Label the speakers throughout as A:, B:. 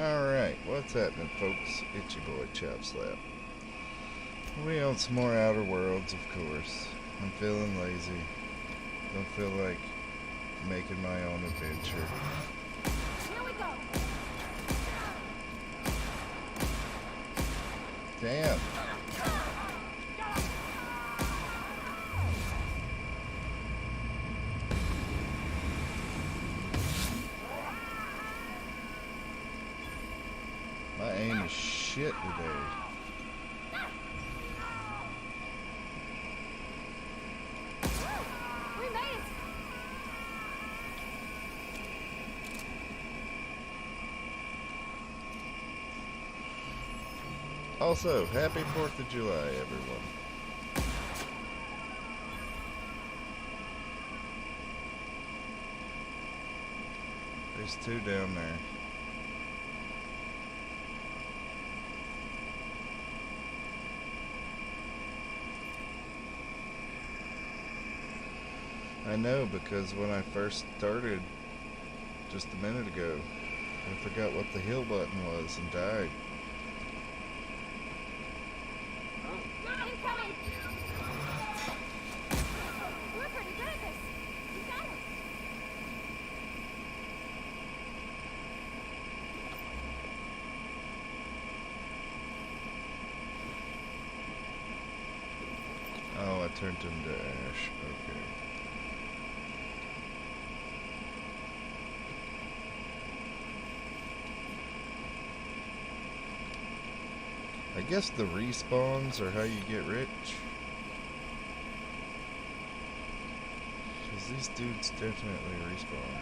A: Alright, what's happening, folks? It's your boy Chop Slap. We own some more Outer Worlds, of course. I'm feeling lazy. Don't feel like making my own adventure.
B: Here we go.
A: Damn. My aim is shit today.
B: We made it.
A: Also, happy 4th of July, everyone. There's two down there. I know, because when I first started just a minute ago, I forgot what the heal button was and died.
B: Incoming. We're pretty good at this. You got it.
A: Oh, I turned into ash. Okay. I guess the respawns are how you get rich. Because these dudes definitely respawn.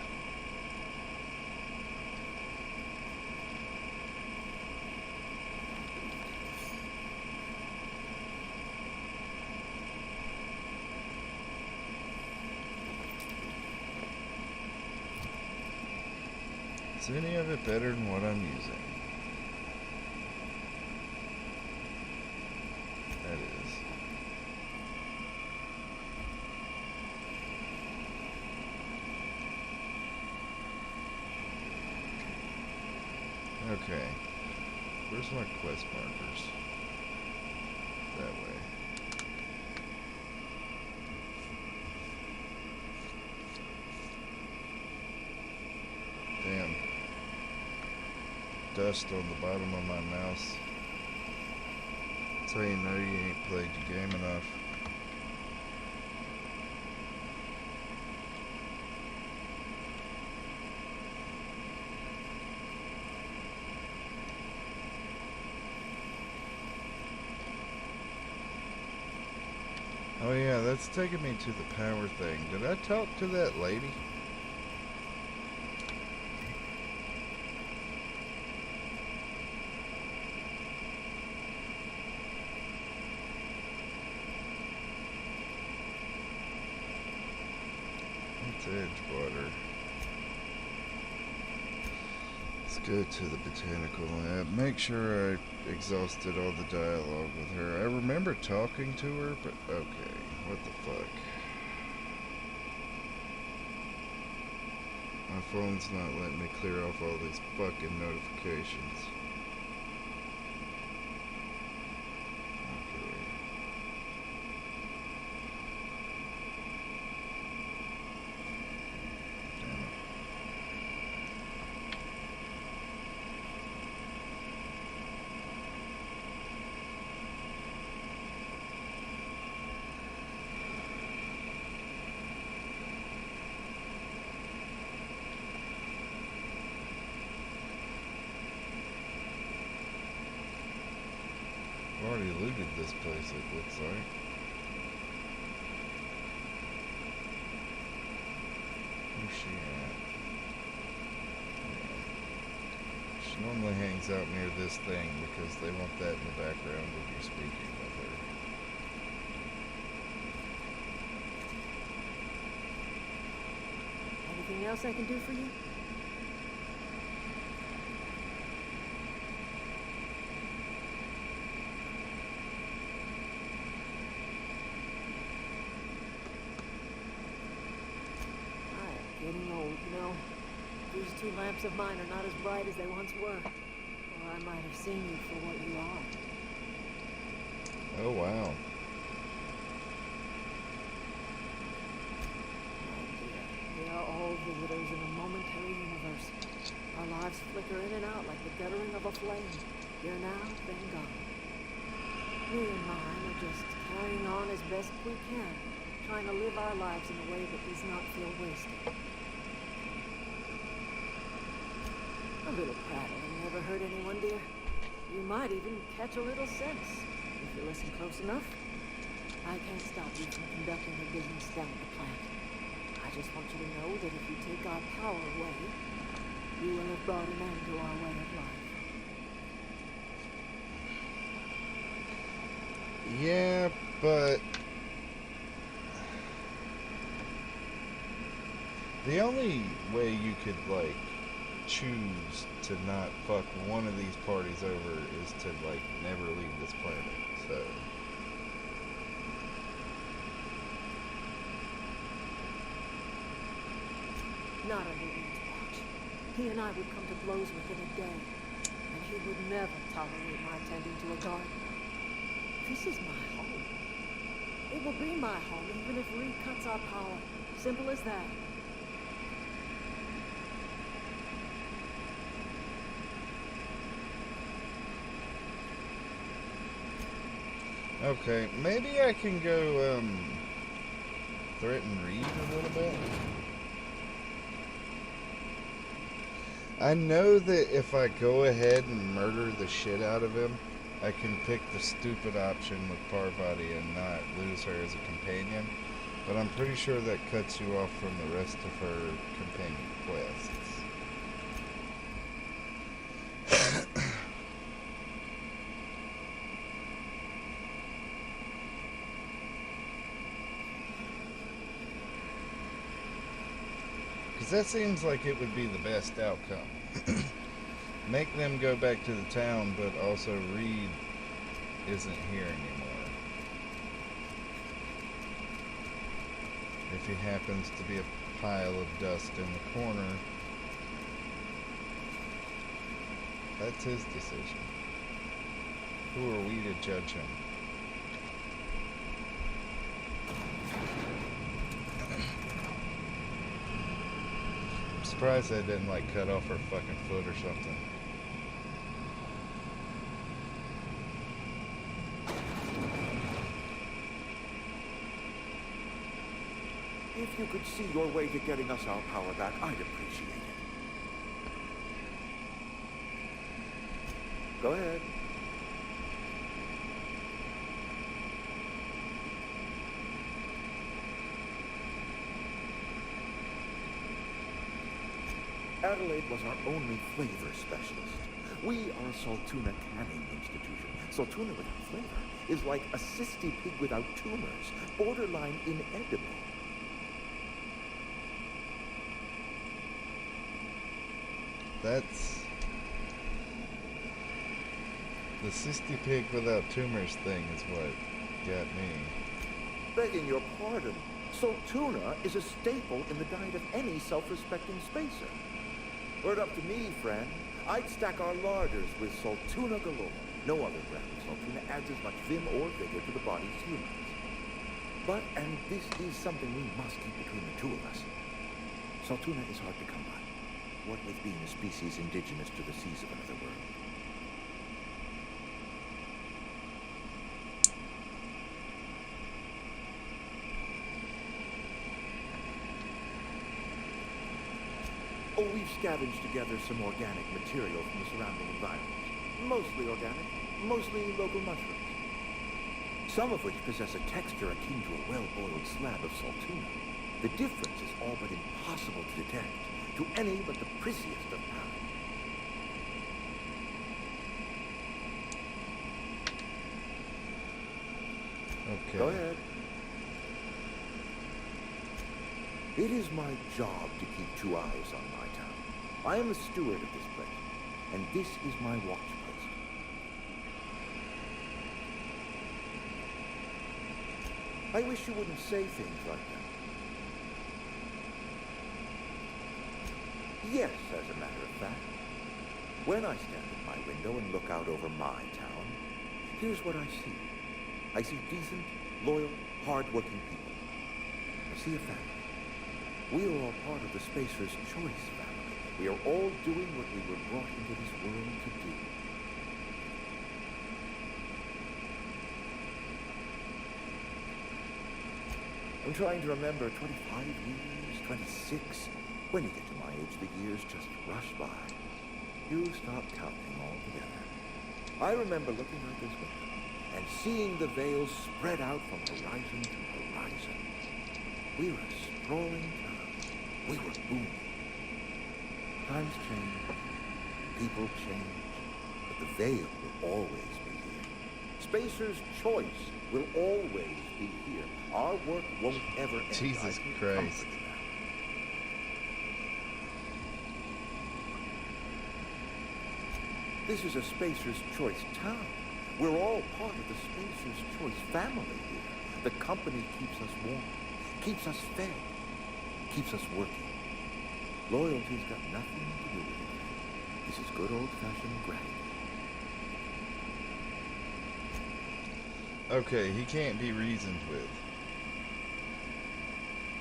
A: Is any of it better than what I'm using? That is. Okay. Where's my quest markers? That way. Damn. Dust on the bottom of my mouse. That's how you know you ain't played your game enough. Oh yeah, that's taking me to the power thing. Did I talk to that lady? It's Edgewater. Let's go to the botanical lab. Make sure I exhausted all the dialogue with her. I remember talking to her, but okay. What the fuck? My phone's not letting me clear off all these fucking notifications. Okay. Damn it. I've already looted this place, it looks like. Where's she at? Yeah. She normally hangs out near this thing because they want that in the background when you're speaking with her.
B: Anything else I can do for you? Getting old, you know. These two lamps of mine are not as bright as they once were. I might have seen you for what you are.
A: Oh, wow.
B: Oh dear. We are all visitors in a momentary universe. Our lives flicker in and out like the guttering of a flame. Here now, then gone. Me and mine are just carrying on as best we can, trying to live our lives in a way that does not feel wasted. A little prattling never hurt anyone, dear. You might even catch a little sense, if you listen close enough. I can't stop you from conducting your business down at the plant. I just want you to know that if you take our power away, you will have brought an end to our way of life.
A: Yeah, but the only way you could, like, choose to not fuck one of these parties over is to, like, never leave this planet, so.
B: Not under Reed's watch. He and I would come to blows within a day, and he would never tolerate my tending to a garden. This is my home. It will be my home even if Reed cuts our power. Simple as that.
A: Okay, maybe I can go, threaten Reed a little bit. I know that if I go ahead and murder the shit out of him, I can pick the stupid option with Parvati and not lose her as a companion, but I'm pretty sure that cuts you off from the rest of her companion quests. Because that seems like it would be the best outcome. Make them go back to the town, but also Reed isn't here anymore. If he happens to be a pile of dust in the corner, that's his decision. Who are we to judge him? I'm surprised they didn't, like, cut off her fucking foot or something.
C: If you could see your way to getting us our power back, I'd appreciate it. Go ahead. Adelaide was our only flavor specialist. We are a Saltuna canning institution. Saltuna without flavor is like a cysty pig without tumors, borderline inedible.
A: That's the cysty pig without tumors thing is what got me.
C: Begging your pardon, Saltuna is a staple in the diet of any self-respecting spacer. Were it up to me, friend, I'd stack our larders with Saltuna galore. No other brand of Saltuna adds as much vim or vigor to the body's humors. But, and this is something we must keep between the two of us, Saltuna is hard to come by. What with being a species indigenous to the seas of another world. Oh, we've scavenged together some organic material from the surrounding environment. Mostly organic, mostly local mushrooms. Some of which possess a texture akin to a well-boiled slab of Saltuna. The difference is all but impossible to detect to any but the prissiest of parents.
A: Okay.
C: Go ahead. It is my job to keep 2 eyes on my town. I am the steward of this place, and this is my watch post. I wish you wouldn't say things like that. Yes, as a matter of fact. When I stand at my window and look out over my town, here's what I see. I see decent, loyal, hard-working people. I see a family. We are all part of the Spacer's Choice family. We are all doing what we were brought into this world to do. I'm trying to remember 25 years, 26. When you get to my age, the years just rush by. You stop counting altogether. I remember looking out this window and seeing the veil spread out from horizon to horizon. We were a sprawling town. We were booming. Times change. People change. But the veil will always be here. Spacer's Choice will always be here. Our work won't ever end.
A: Jesus Christ.
C: This is a Spacer's Choice town. We're all part of the Spacer's Choice family here. The company keeps us warm, keeps us fed, keeps us working. Loyalty's got nothing to do with it. This is good old-fashioned gratitude.
A: Okay, he can't be reasoned with.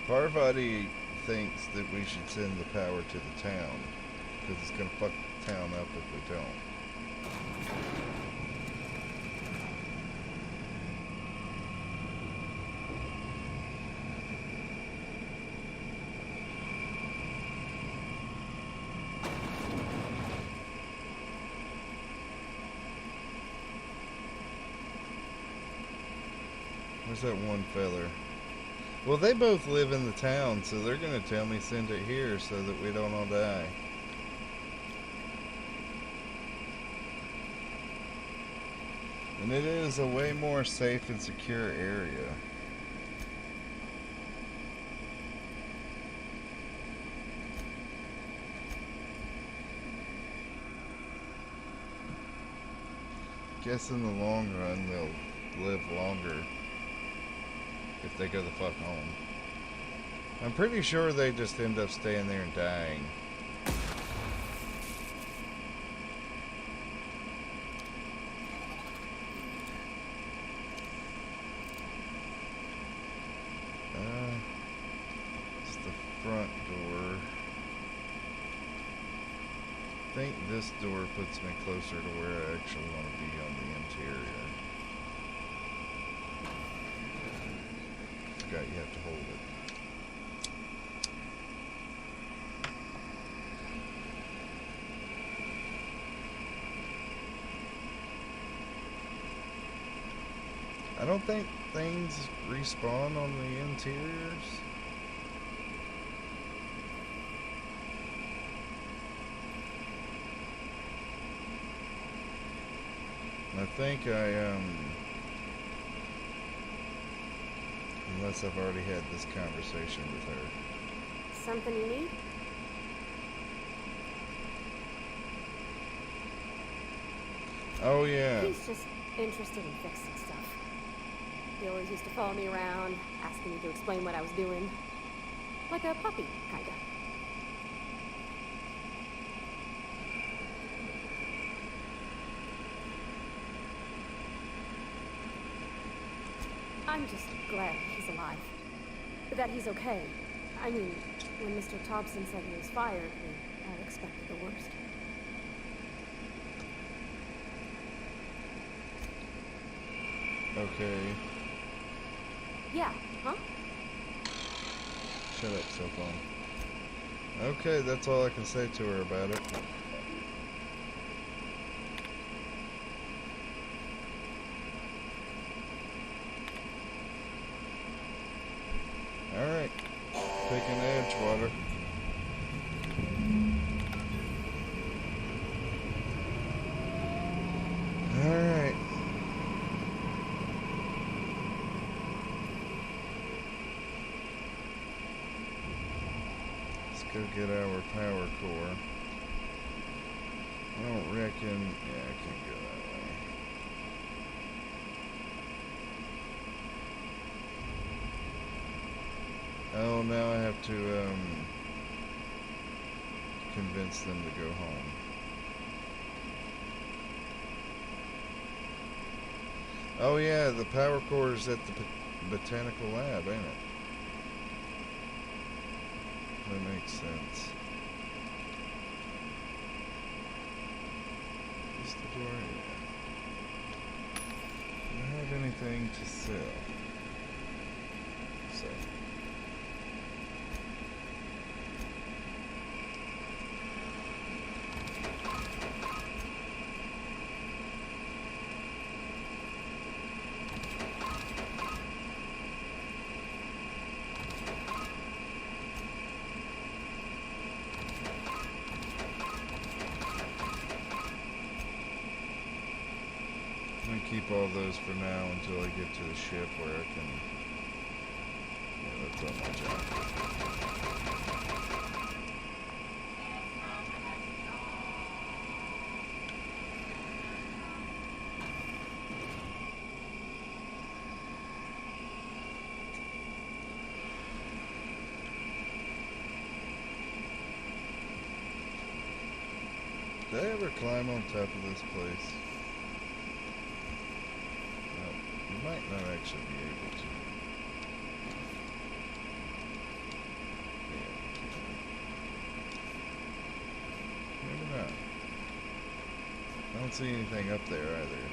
A: Parvati thinks that we should send the power to the town, because it's gonna fuck the town up if we don't. Where's that one feller? Well, they both live in the town, so they're gonna tell me send it here so that we don't all die. And it is a way more safe and secure area. Guess in the long run they'll live longer if they go the fuck home. I'm pretty sure they just end up staying there and dying. It's the front door. I think this door puts me closer to where I actually want to be on the interior. Forgot you have to hold it. I don't think things respawn on the interiors. I think unless I've already had this conversation with her.
D: Something you need?
A: Oh yeah.
D: He's just interested in fixing stuff. He always used to follow me around, asking me to explain what I was doing. Like a puppy, kinda. I'm just glad he's alive. That he's okay. I mean, when Mr. Thompson said he was fired, we all expected the worst.
A: Okay.
D: Yeah, huh?
A: Shut up, cell phone. Okay, that's all I can say to her about it. Alright. Picking Edgewater. Alright. Let's go get our power core. I don't reckon... Yeah, I can't go that way. Oh, now I have to, convince them to go home. Oh yeah, the power core is at the botanical lab, ain't it? That makes sense. Is the door here? Do I have anything to sell? So. I'm gonna keep all those for now until I get to the ship where I can. Yeah, that's all my job. Did I ever climb on top of this place? You might not actually be able to. Yeah. Maybe not. I don't see anything up there either.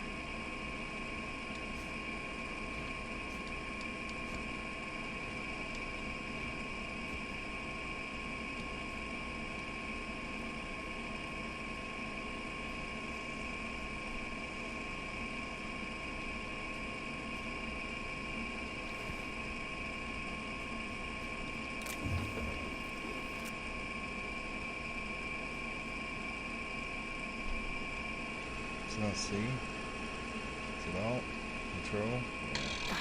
A: It's not C. Is it Alt? Control? Yeah.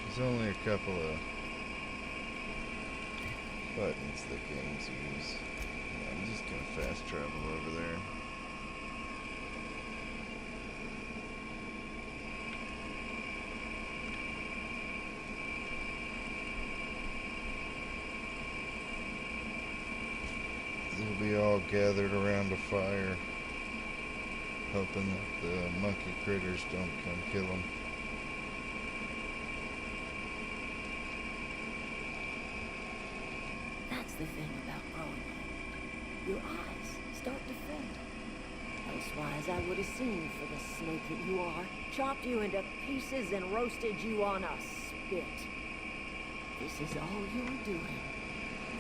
A: There's only a couple of buttons that games use. Yeah, I'm just gonna fast travel over there. They'll be all gathered around a fire, hoping that the monkey critters don't come kill them.
B: That's the thing about growing old. Your eyes start to fade. Elsewise, I would have seen for the snake that you are, chopped you into pieces and roasted you on a spit. This is all you're doing.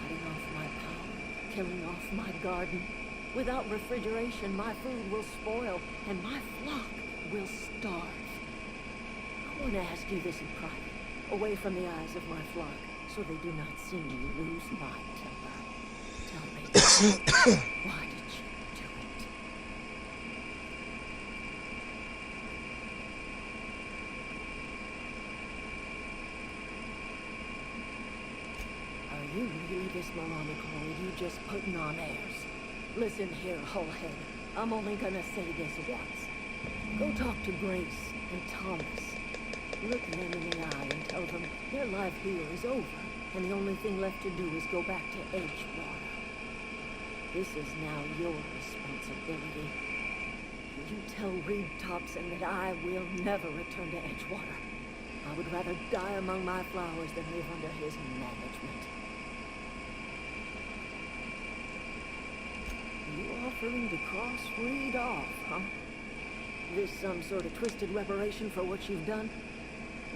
B: Cutting off my power, killing off my garden. Without refrigeration, my food will spoil, and my flock will starve. I want to ask you this in private, away from the eyes of my flock, so they do not see me lose my temper. Tell me, why did you do it? Are you really this moronic, or are you just putting on airs? Listen here, Hullhead. I'm only gonna say this once. Go talk to Grace and Thomas. Look them in the eye and tell them their life here is over, and the only thing left to do is go back to Edgewater. This is now your responsibility. You tell Reed Thompson that I will never return to Edgewater. I would rather die among my flowers than live under his management. You offering to cross Reed off, huh? This some sort of twisted reparation for what you've done?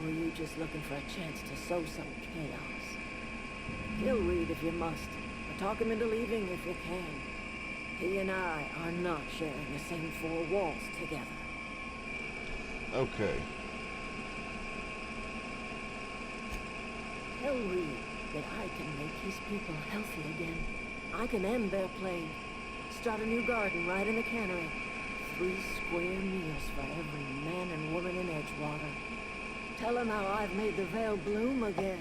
B: Or are you just looking for a chance to sow some chaos? Kill Reed if you must, or talk him into leaving if you can. He and I are not sharing the same four walls together.
A: Okay.
B: Tell Reed that I can make his people healthy again. I can end their plague. Start a new garden right in the cannery. 3 square meals for every man and woman in Edgewater. Tell him how I've made the Vale bloom again.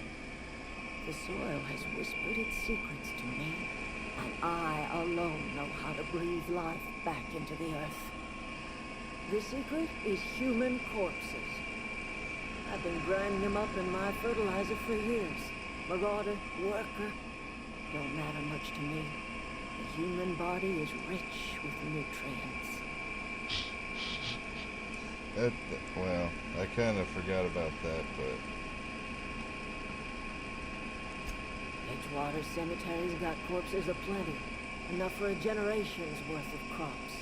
B: The soil has whispered its secrets to me, and I alone know how to breathe life back into the earth. The secret is human corpses. I've been grinding them up in my fertilizer for years. Marauder, worker, don't matter much to me. The human body is rich with nutrients.
A: Well, I kind of forgot about that, but
B: Edgewater Cemetery's got corpses aplenty. Enough for a generation's worth of crops.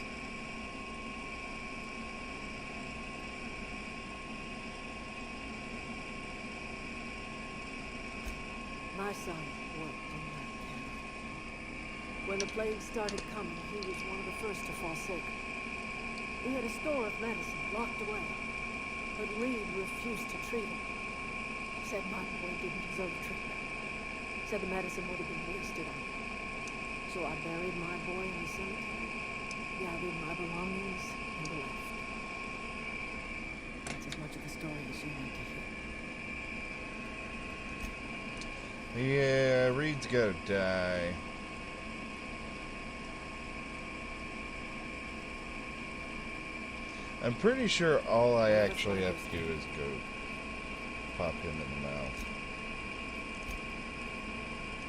B: My son worked in that camp. When the plague started coming, he was one of the first to fall sick. He had a store of medicine locked away, but Reed refused to treat him. Said my boy didn't deserve treatment. Said the medicine would have been wasted on him. So I buried my boy in the cemetery, gathered my belongings, and left. That's as much of the story as you need to hear.
A: yeah, Reed's gotta die. I'm pretty sure all I actually have to do is go pop him in the mouth.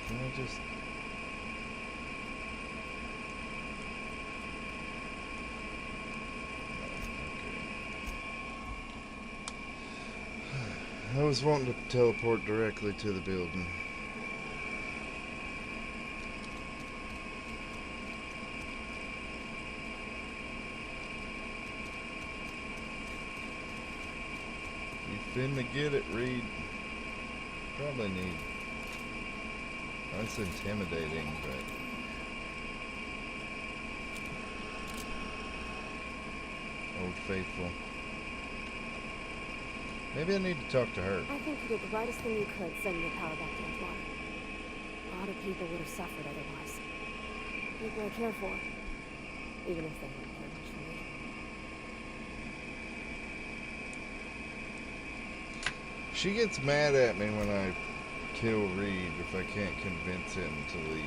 A: Can I just... I was wanting to teleport directly to the building. You finna get it, Reed. Probably need... That's intimidating, but... Old Faithful. Maybe I need to talk to her.
D: I think you did the rightest thing you could sending your power back to Edgewater. A lot of people would have suffered otherwise. People I care for, even if they didn't care much for me.
A: She gets mad at me when I kill Reed if I can't convince him to leave.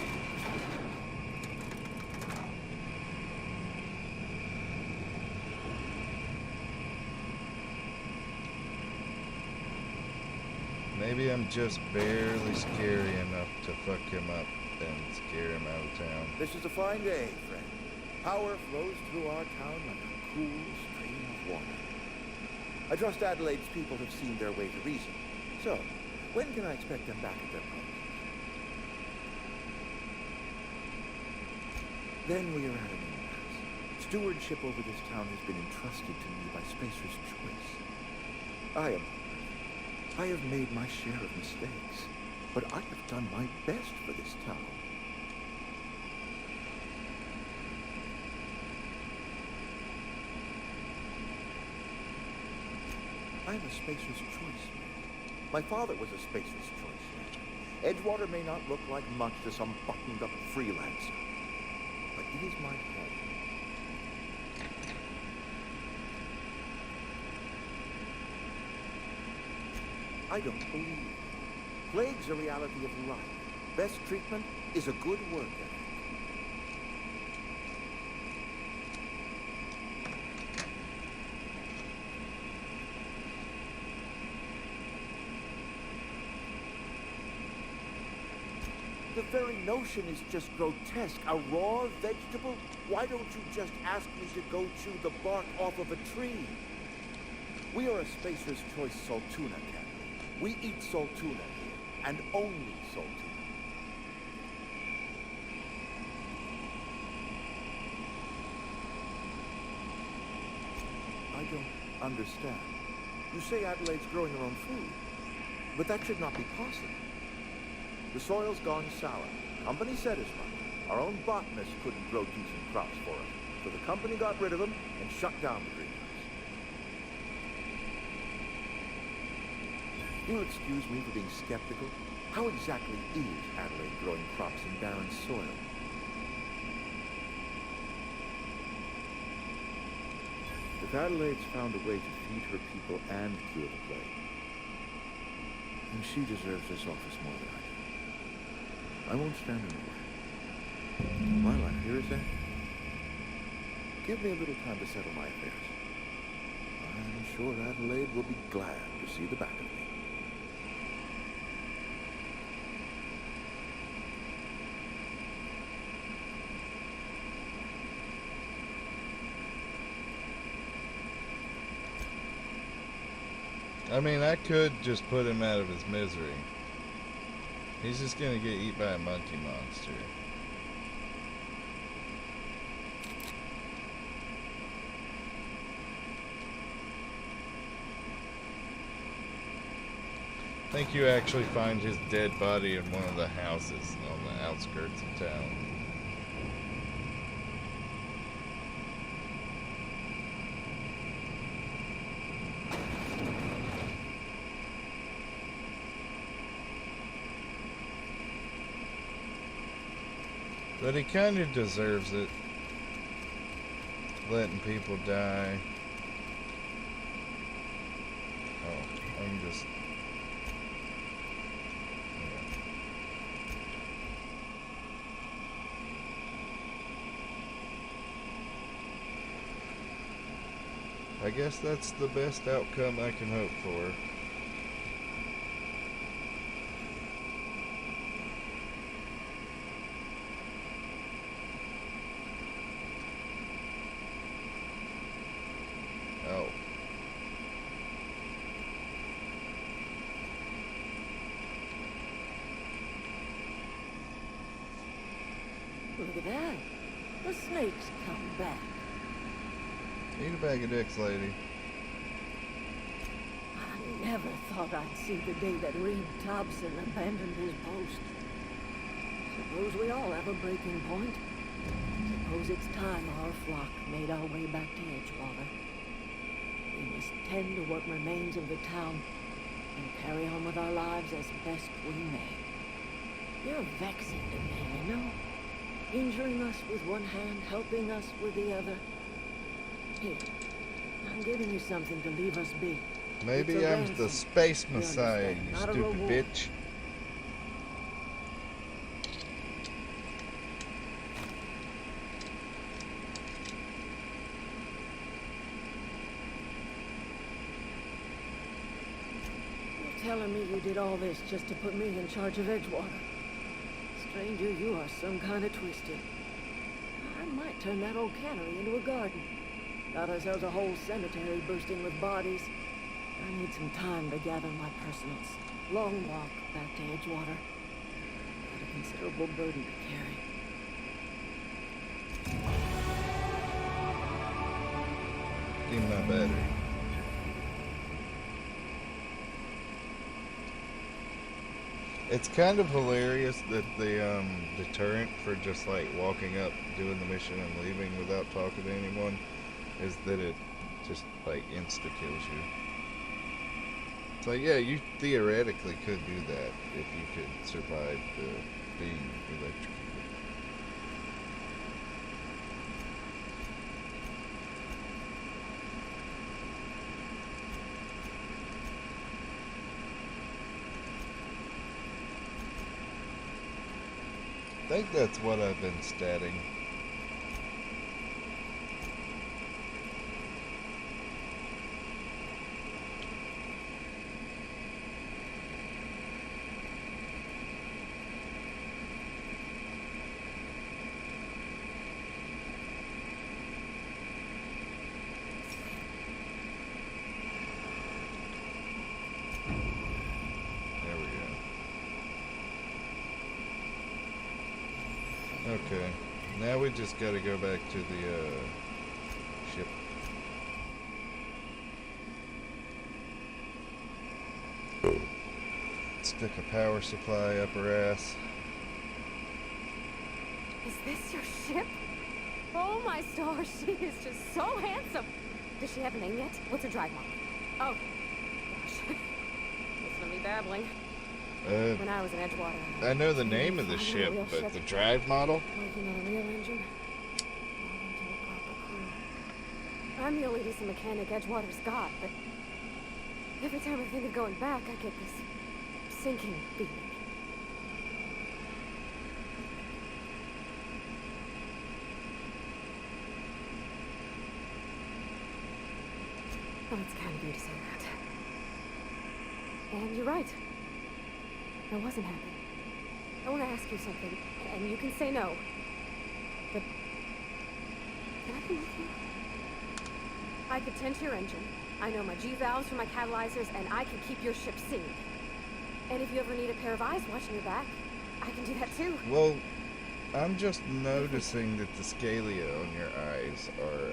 A: Maybe I'm just barely scary enough to fuck him up and scare him out of town.
C: This is a fine day, friend. Power flows through our town like a cool stream of water. I trust Adelaide's people have seen their way to reason. So, when can I expect them back at their post? Then we are at an impasse. Stewardship over this town has been entrusted to me by Spacer's Choice. I have made my share of mistakes, but I have done my best for this town. I'm a Spacer's Choice man. My father was a Spacer's Choice man. Edgewater may not look like much to some buttoned-up freelancer, but it is my home. I don't believe it. Plague's a reality of life. Best treatment is a good work ethic. The very notion is just grotesque. A raw vegetable? Why don't you just ask me to go chew the bark off of a tree? We are a Spacer's Choice Saltuna camp. We eat Saltuna here, and only Saltuna. I don't understand. You say Adelaide's growing her own food, but that should not be possible. The soil's gone sour. Company said as much. Our own botanist couldn't grow decent crops for us, so the company got rid of them and shut down the greenhouse. You'll excuse me for being skeptical. How exactly is Adelaide growing crops in barren soil? If Adelaide's found a way to feed her people and cure the plague, then she deserves this office more than I do. I won't stand in the way. My life here is ended. Give me a little time to settle my affairs. I'm sure Adelaide will be glad to see the back of me.
A: I mean, I could just put him out of his misery. He's just gonna get eaten by a monkey monster. I think you actually find his dead body in one of the houses on the outskirts of town. But he kind of deserves it. Letting people die. Oh, I'm just... I guess that's the best outcome I can hope for. Oh.
B: Look at that. The snake's come back.
A: Eat a bag of dicks, lady.
B: I never thought I'd see the day that Reed Thompson abandoned his post. Suppose we all have a breaking point. Suppose it's time our flock made our way back to Edgewater. We must tend to what remains of the town and carry on with our lives as best we may. You're vexing to me, you know? Injuring us with one hand, helping us with the other. Here, I'm giving you something to leave us be.
A: Maybe
B: It's a
A: I'm the
B: ransom.
A: space
B: You
A: messiah,
B: understand?
A: you
B: Not a
A: stupid
B: reward.
A: bitch.
B: You're telling me you did all this just to put me in charge of Edgewater? Stranger, you are some kind of twisted. I might turn that old cannery into a garden. Got ourselves a whole cemetery bursting with bodies. I need some time to gather my personals. Long walk back to Edgewater. Got a considerable burden to carry.
A: Give me my battery. It's kind of hilarious that the deterrent for just like walking up, doing the mission and leaving without talking to anyone is that it just like insta-kills you. It's like, yeah, you theoretically could do that if you could survive being electrocuted. I think that's what I've been statting. There we go. Okay, now we just gotta go back to the ship. Stick a power supply up her ass.
D: Is this your ship? Oh my stars, she is just so handsome. Does she have a name yet? What's her drive model? Oh, gosh. Listen to me babbling. When I was in Edgewater,
A: I know the name of the
D: flying on a
A: ship,
D: real
A: but
D: ship,
A: the drive model?
D: working on a real engine, belonging to a proper crew. I'm the only decent mechanic Edgewater's got, but every time I think of going back, I get this sinking feeling. Oh, it's kind of you to say that. And you're right. I wasn't happy. I want to ask you something, and you can say no. But can I come with you? I could tend to your engine, I know my G-valves for my catalyzers, and I can keep your ship singing. And if you ever need a pair of eyes watching your back, I can do that too.
A: Well, I'm just noticing that the scalia on your eyes are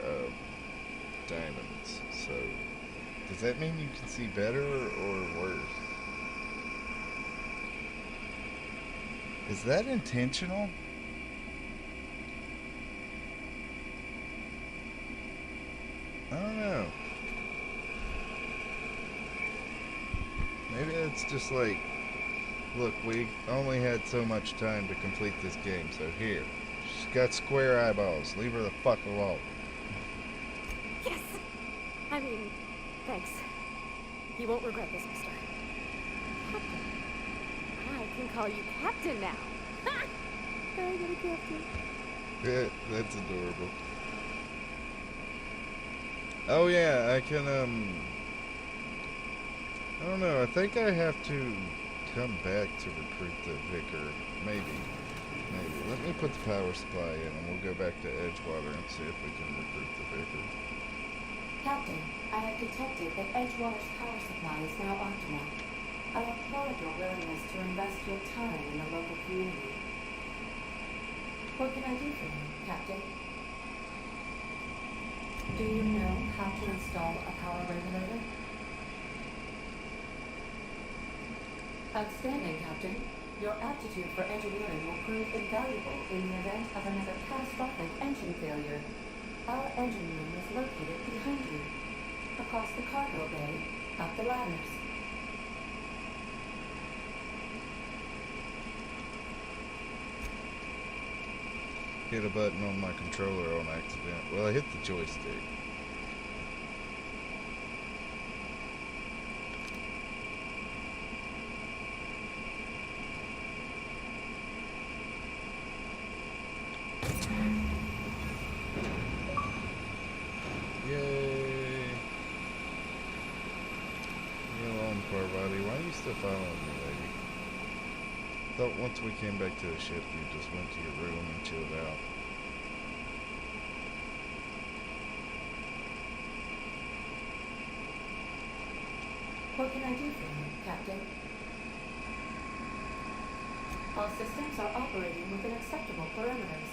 A: diamonds. So, does that mean you can see better or worse? Is that intentional? I don't know. Maybe it's just like, look, we only had so much time to complete this game, so here. She's got square eyeballs. Leave her the fuck alone.
D: Yes! I mean, thanks. You won't regret this, mister. Captain. I can call you Captain now. Ha! I got a captain.
A: Yeah, that's adorable. Oh yeah, I can, I don't know, I think I have to come back to recruit the vicar. Maybe. Let me put the power supply in and we'll go back to Edgewater and see if we can recruit the vicar.
E: Captain, I have detected that Edgewater's power supply is now optimal. I applaud your willingness to invest your time in the local community. What can I do for you, Captain? Do you know how to install a power regulator? Outstanding, Captain. Your aptitude for engineering will prove invaluable in the event of another catastrophic engine failure. Our engine room is located behind you, across the cargo bay, up the ladders.
A: Hit a button on my controller on accident. Well, I hit the joystick. Yay! Leave me alone, Parvati. Why are you still following me, lady? Thought once we came back to the ship, you just went to your room and chilled out.
E: What can I do for you, Captain? All systems are operating within acceptable parameters.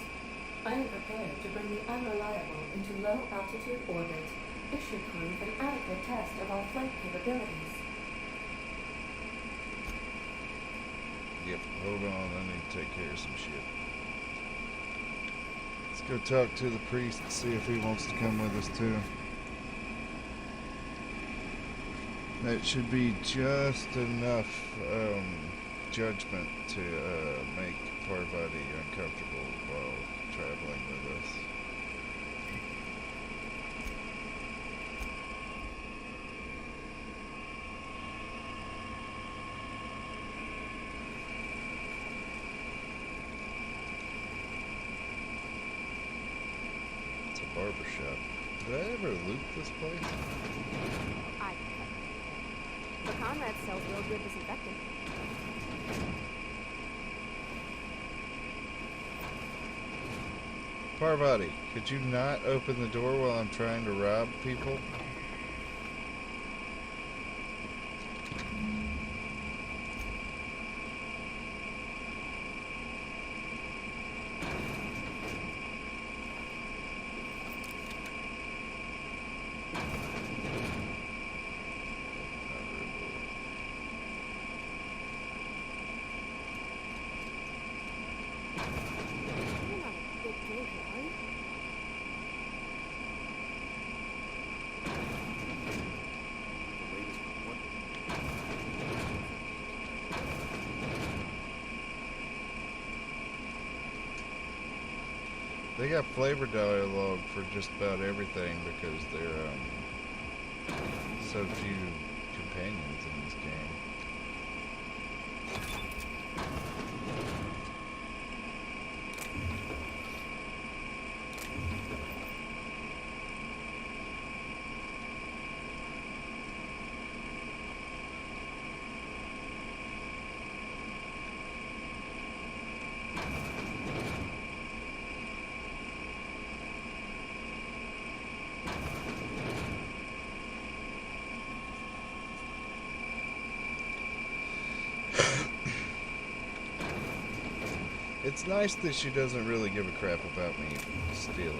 E: I am prepared to bring the unreliable into low-altitude orbit. It should prove an adequate test of our flight capabilities.
A: Yep, hold on, I need to take care of some shit. Let's go talk to the priest and see if he wants to come with us too. That should be just enough judgment to make Parvati uncomfortable while traveling with us. It's a barber shop. Did I ever loot this place?
D: But Conrad sells real good disinfectant.
A: Parvati, could you not open the door while I'm trying to rob people?
D: You're not a big drinker, are you?
A: They got flavor dialogue for just about everything because there are so few companions in this game. It's nice that she doesn't really give a crap about me stealing.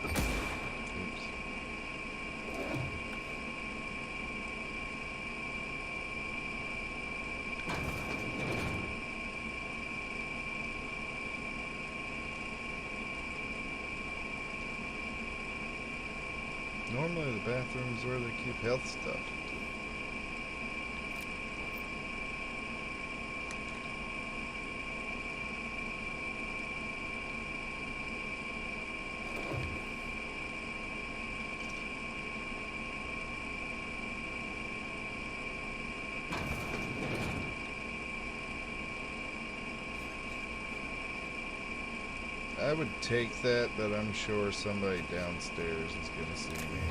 A: Oops. Normally the bathroom is where they keep health stuff. I would take that, but I'm sure somebody downstairs is gonna see me.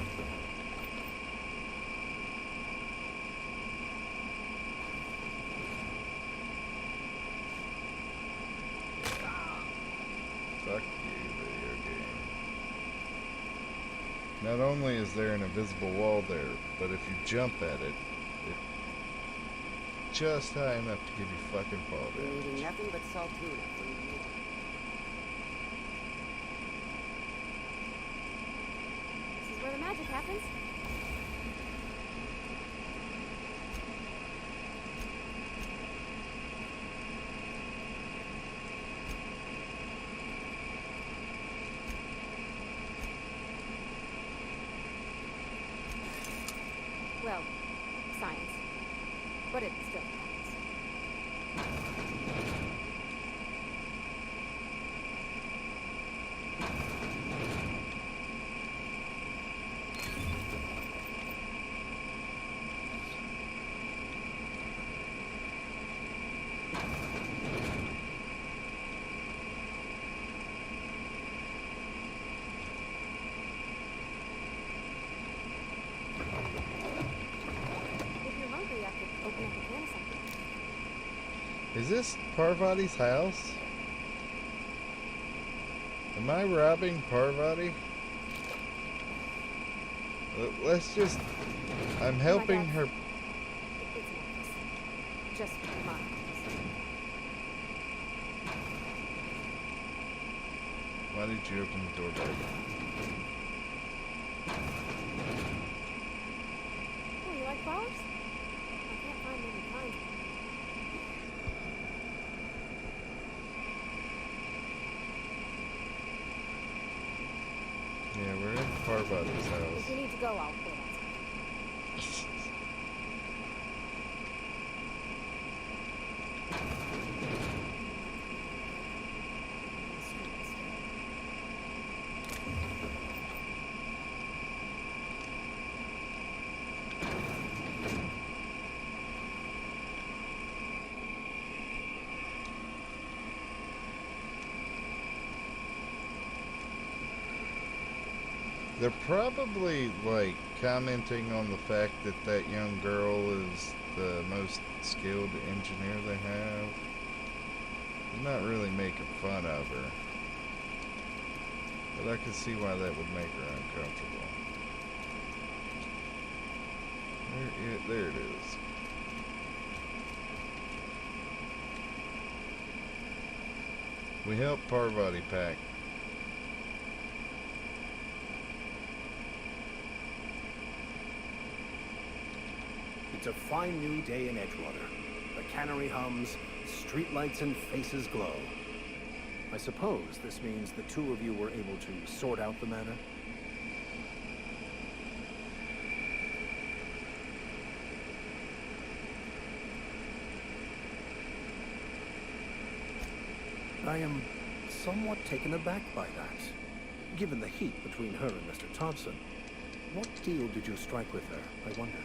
A: Fuck you, video game. Not only is there an invisible wall there, but if you jump at it, it's just high enough to give you fucking fall
B: You're eating
A: damage.
B: nothing but salt tuna. What do you mean?
D: This is where the magic happens. Well, science. But it still happens. If you're hungry, I could open up a can of something.
A: Is this Parvati's house? Am I robbing Parvati? Let's just... I'm helping her...
D: It's nervous. Just mine.
A: Why did you open the door back?
D: Oh, you like flowers? I can't find many kinds.
A: Yeah, we're in Parvati's
D: If
A: house.
D: you need to go, I'll wait outside.
A: They're probably, like, commenting on the fact that that young girl is the most skilled engineer they have. They're not really making fun of her. But I can see why that would make her uncomfortable. There it is. We helped Parvati pack.
F: It's a fine new day in Edgewater. The cannery hums, streetlights and faces glow. I suppose this means the two of you were able to sort out the matter? I am somewhat taken aback by that. Given the heat between her and Mr. Thompson, what deal did you strike with her, I wonder?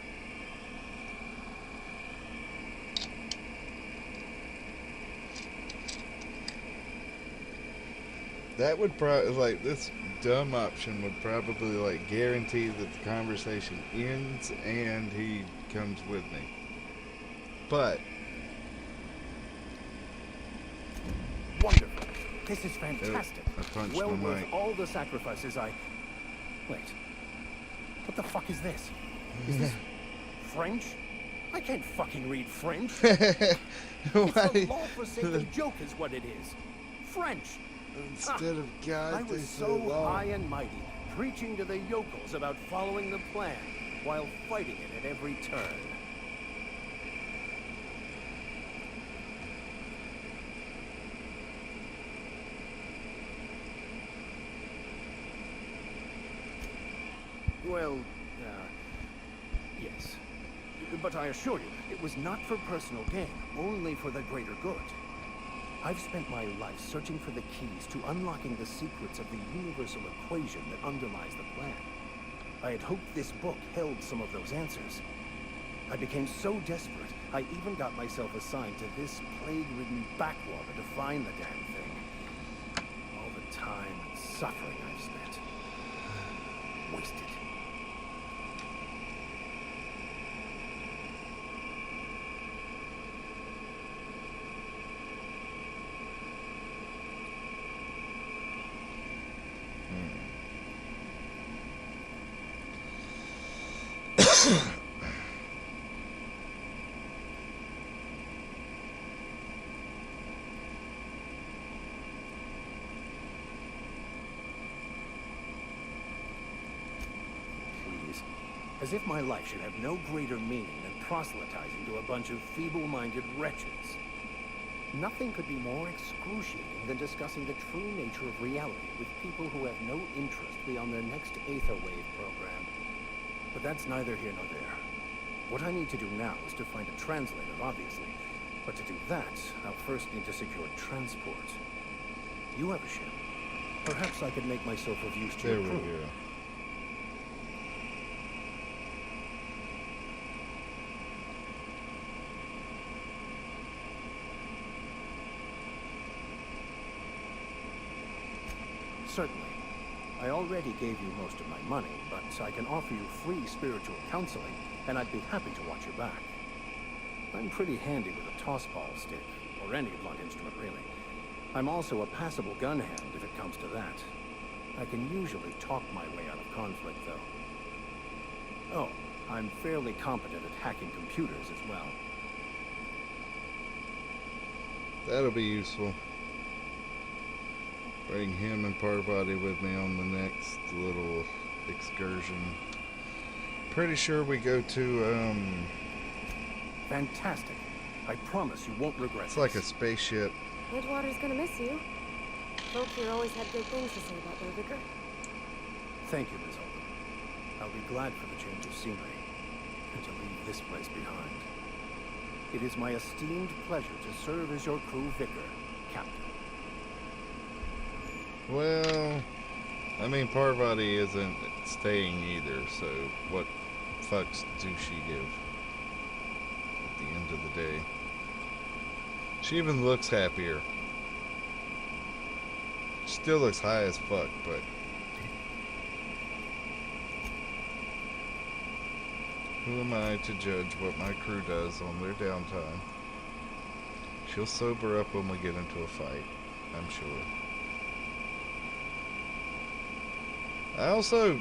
A: That would probably, like, this dumb option would probably, like, guarantee that the conversation ends and he comes with me. But
F: Wonderful. This is fantastic.
A: I punched
F: Well
A: my
F: worth
A: mic.
F: all the sacrifices I... Wait. What the fuck is this? Is this French? I can't fucking read French. It's the law-forsaken joke is what it is. French.
A: Instead of God,
F: I
A: they
F: was
A: say
F: so
A: law.
F: high and mighty, preaching to the yokels about following the plan, while fighting it at every turn. Well, yes. But I assure you, it was not for personal gain, only for the greater good. I've spent my life searching for the keys to unlocking the secrets of the universal equation that underlies the plan. I had hoped this book held some of those answers. I became so desperate, I even got myself assigned to this plague-ridden backwater to find the damn thing. All the time and suffering I've spent. Wasted. Please. As if my life should have no greater meaning than proselytizing to a bunch of feeble-minded wretches. Nothing could be more excruciating than discussing the true nature of reality with people who have no interest beyond their next Aether Wave program. But that's neither here nor there. What I need to do now is to find a translator, obviously. But to do that, I'll first need to secure transport. You have a ship. Perhaps I could make myself of use to
A: There
F: your
A: we
F: crew.
A: go.
F: Certainly. I already gave you most of my money, but I can offer you free spiritual counseling, and I'd be happy to watch your back. I'm pretty handy with a tossball stick, or any blunt instrument, really. I'm also a passable gun hand if it comes to that. I can usually talk my way out of conflict, though. Oh, I'm fairly competent at hacking computers as well.
A: That'll be useful. Bring him and Parvati with me on the next little excursion. Pretty sure we go to,
F: Fantastic. I promise you won't regret
A: it's like a
F: this.
A: spaceship.
D: Edgewater's gonna miss you. Folk here always had good things to say about their vicar.
F: Thank you, Miss Oldham. I'll be glad for the change of scenery, and to leave this place behind. It is my esteemed pleasure to serve as your crew vicar, Captain.
A: Well, I mean, Parvati isn't staying either, so what fucks do she give at the end of the day? She even looks happier. Still looks high as fuck, but who am I to judge what my crew does on their downtime? She'll sober up when we get into a fight, I'm sure. I also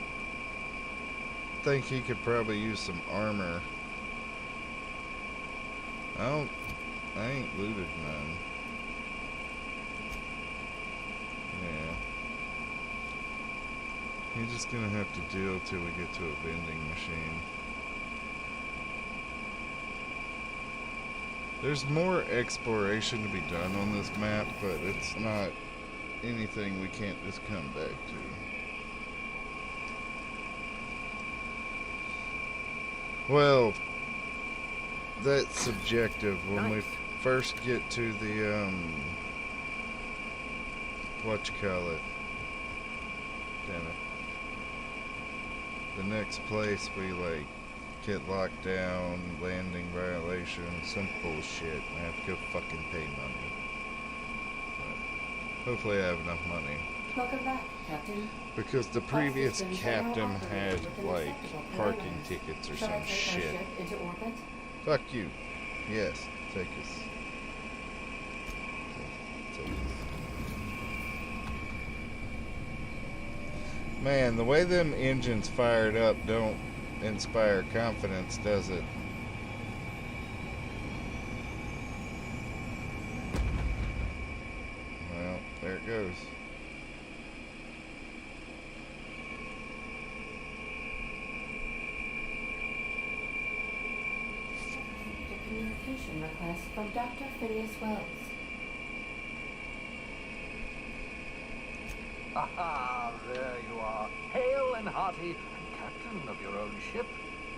A: think he could probably use some armor. I ain't looted none. Yeah. He's just gonna have to deal till we get to a vending machine. There's more exploration to be done on this map, but it's not anything we can't just come back to. Well, that's subjective. When we
F: Nice.
A: first get to the, whatchamacallit. Damn it. The next place we, like, get locked down, landing violation, some bullshit. I have to go fucking pay money. But hopefully I have enough money.
E: Welcome back, Captain.
A: Because the previous captain had, like, parking tickets or
E: Shall I
A: some
E: take our
A: shit.
E: ship into orbit?
A: Fuck you. Yes, take us. Take us. Man, the way them engines fired up don't inspire confidence, does it? Well, there it goes.
E: A communication request from Dr. Phineas Wells.
G: Aha, there you are, hale and hearty, and captain of your own ship.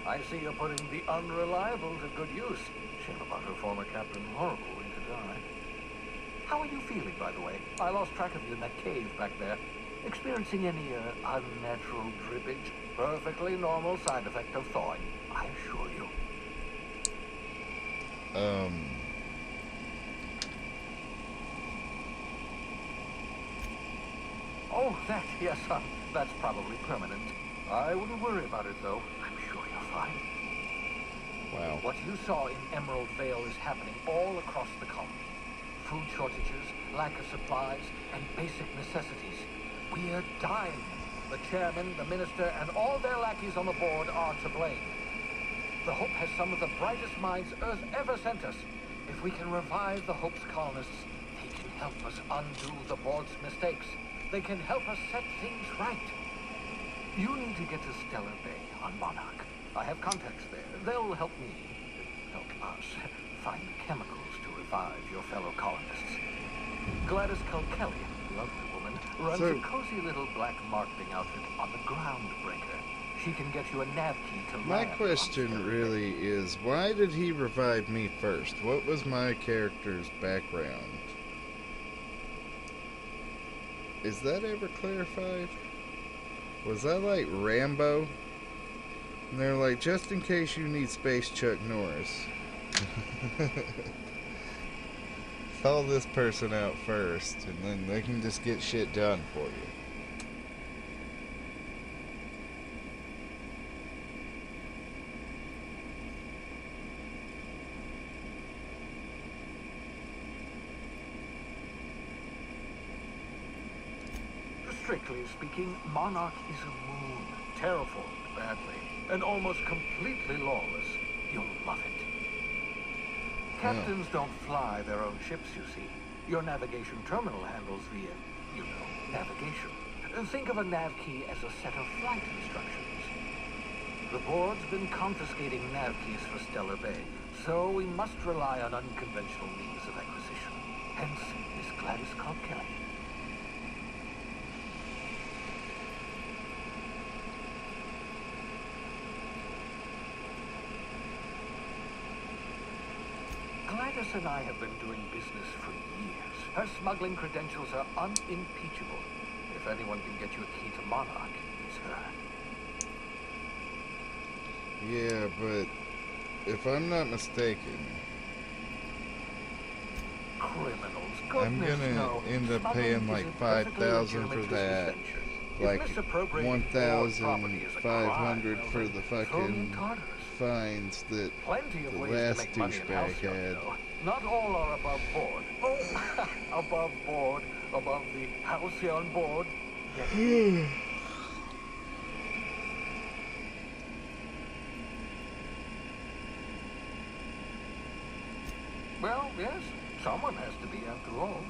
G: I see you're putting the unreliable to good use. Shame about her former captain, horrible way to die. How are you feeling, by the way? I lost track of you in that cave back there. Experiencing any, unnatural drippage? Perfectly normal side effect of thawing, I assure you. Oh, that, yes, that's probably permanent. I wouldn't worry about it, though. I'm sure you're fine.
A: Wow.
G: What you saw in Emerald Vale is happening all across the colony. Food shortages, lack of supplies, and basic necessities. We're dying. The chairman, the minister, and all their lackeys on the board are to blame. The Hope has some of the brightest minds Earth ever sent us. If we can revive the Hope's colonists, they can help us undo the board's mistakes. They can help us set things right. You need to get to Stellar Bay on Monarch. I have contacts there. They'll help us, find the chemicals to revive your fellow colonists. Gladys Kilkelly, lovely woman, runs a cozy little black marketing outfit on the Groundbreaker. She can get you a nav key to
A: My
G: land on
A: question
G: Stellar Bay.
A: really is, why did he revive me first? What was my character's background? Is that ever clarified? Was I like Rambo? And they're like, just in case you need Space Chuck Norris. Call this person out first, and then they can just get shit done for you.
G: Strictly speaking, Monarch is a moon, terraformed badly, and almost completely lawless. You'll love it. Captains don't fly their own ships, you see. Your navigation terminal handles the, navigation. Think of a nav key as a set of flight instructions. The board's been confiscating nav keys for Stellar Bay, so we must rely on unconventional means of acquisition. Hence, Miss Gladys Kilkelly. Gladys and I have been doing business for years. Her smuggling credentials are unimpeachable. If anyone can get you a key to Monarch, it's her.
A: Yeah, but if I'm not mistaken,
G: Criminals,
A: I'm
G: goodness
A: gonna
G: no.
A: end up
G: Smuggling
A: paying
G: is
A: like
G: a perfectly
A: $5,000 for
G: legitimate
A: that,
G: business venture.
A: like
G: If misappropriating board property is a crime,
A: $1,500
G: well,
A: for
G: then
A: the
G: throw me
A: fucking
G: Tartars.
A: fines that
G: Plenty of
A: the
G: ways to
A: last
G: make money in
A: douchebag
G: Halcyon,
A: had.
G: you know. Not all are above board. Oh, above board, above the Halcyon board. Yes. Well, yes, someone has to be after all.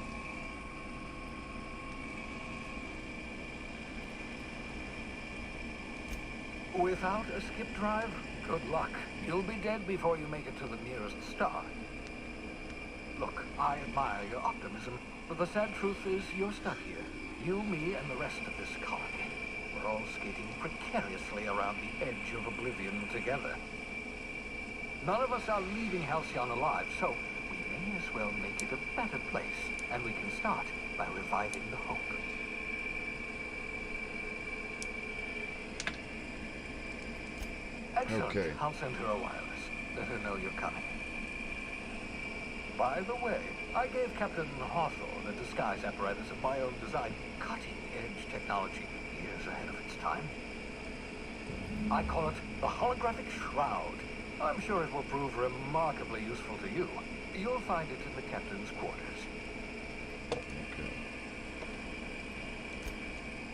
G: Without a skip drive, good luck. You'll be dead before you make it to the nearest star. Look, I admire your optimism, but the sad truth is you're stuck here. You, me, and the rest of this colony. We're all skating precariously around the edge of oblivion together. None of us are leaving Halcyon alive, so we may as well make it a better place, and we can start by reviving the hope. Excellent.
A: Okay.
G: I'll send her a wireless. Let her know you're coming. By the way, I gave Captain Hawthorne a disguise apparatus of my own design. Cutting-edge technology, years ahead of its time. I call it the Holographic Shroud. I'm sure it will prove remarkably useful to you. You'll find it in the captain's quarters.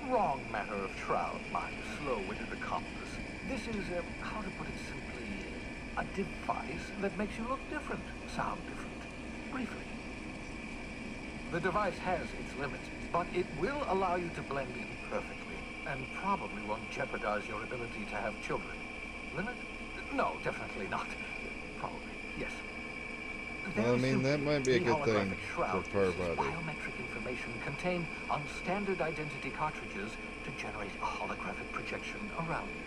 G: wrong matter of Shroud, my slow-witted accomplice. This is, how to put it simply, a device that makes you look different, sound different, briefly. The device has its limits, but it will allow you to blend in perfectly, and probably won't jeopardize your ability to have children. Limit? No, definitely not. Probably, yes.
A: Well, I mean, that might be a
G: The
A: good thing
G: holographic shroud
A: for
G: uses
A: Parvati.
G: biometric information contained on standard identity cartridges to generate a holographic projection around you.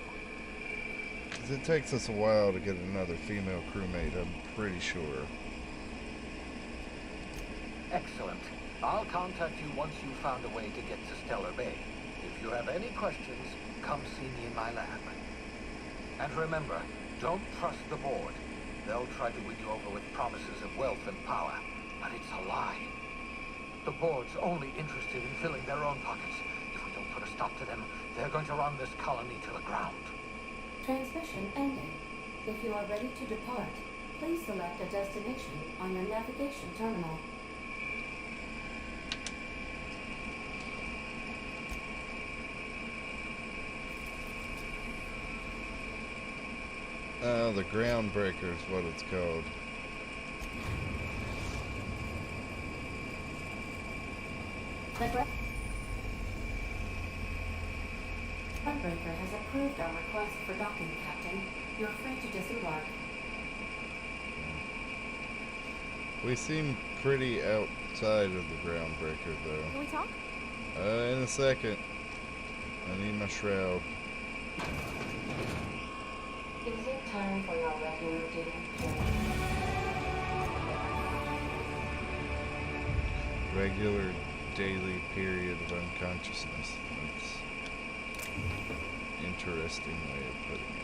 A: 'Cause it takes us a while to get another female crewmate, I'm pretty sure.
G: Excellent. I'll contact you once you've found a way to get to Stellar Bay. If you have any questions, come see me in my lab. And remember, don't trust the board. They'll try to win you over with promises of wealth and power, but it's a lie. The board's only interested in filling their own pockets. If we don't put a stop to them, they're going to run this colony to the ground.
E: Transmission ending. If you are ready to depart, please select a destination on your navigation terminal.
A: Oh, the Groundbreaker is what it's called.
E: The Groundbreaker has approved our request for docking, Captain. You're free to disembark.
A: We seem pretty outside of the Groundbreaker, though.
D: Can we talk?
A: In a second. I need my shroud.
E: Is it time for your regular daily period?
A: Regular daily period of unconsciousness. That's an interesting way of putting it.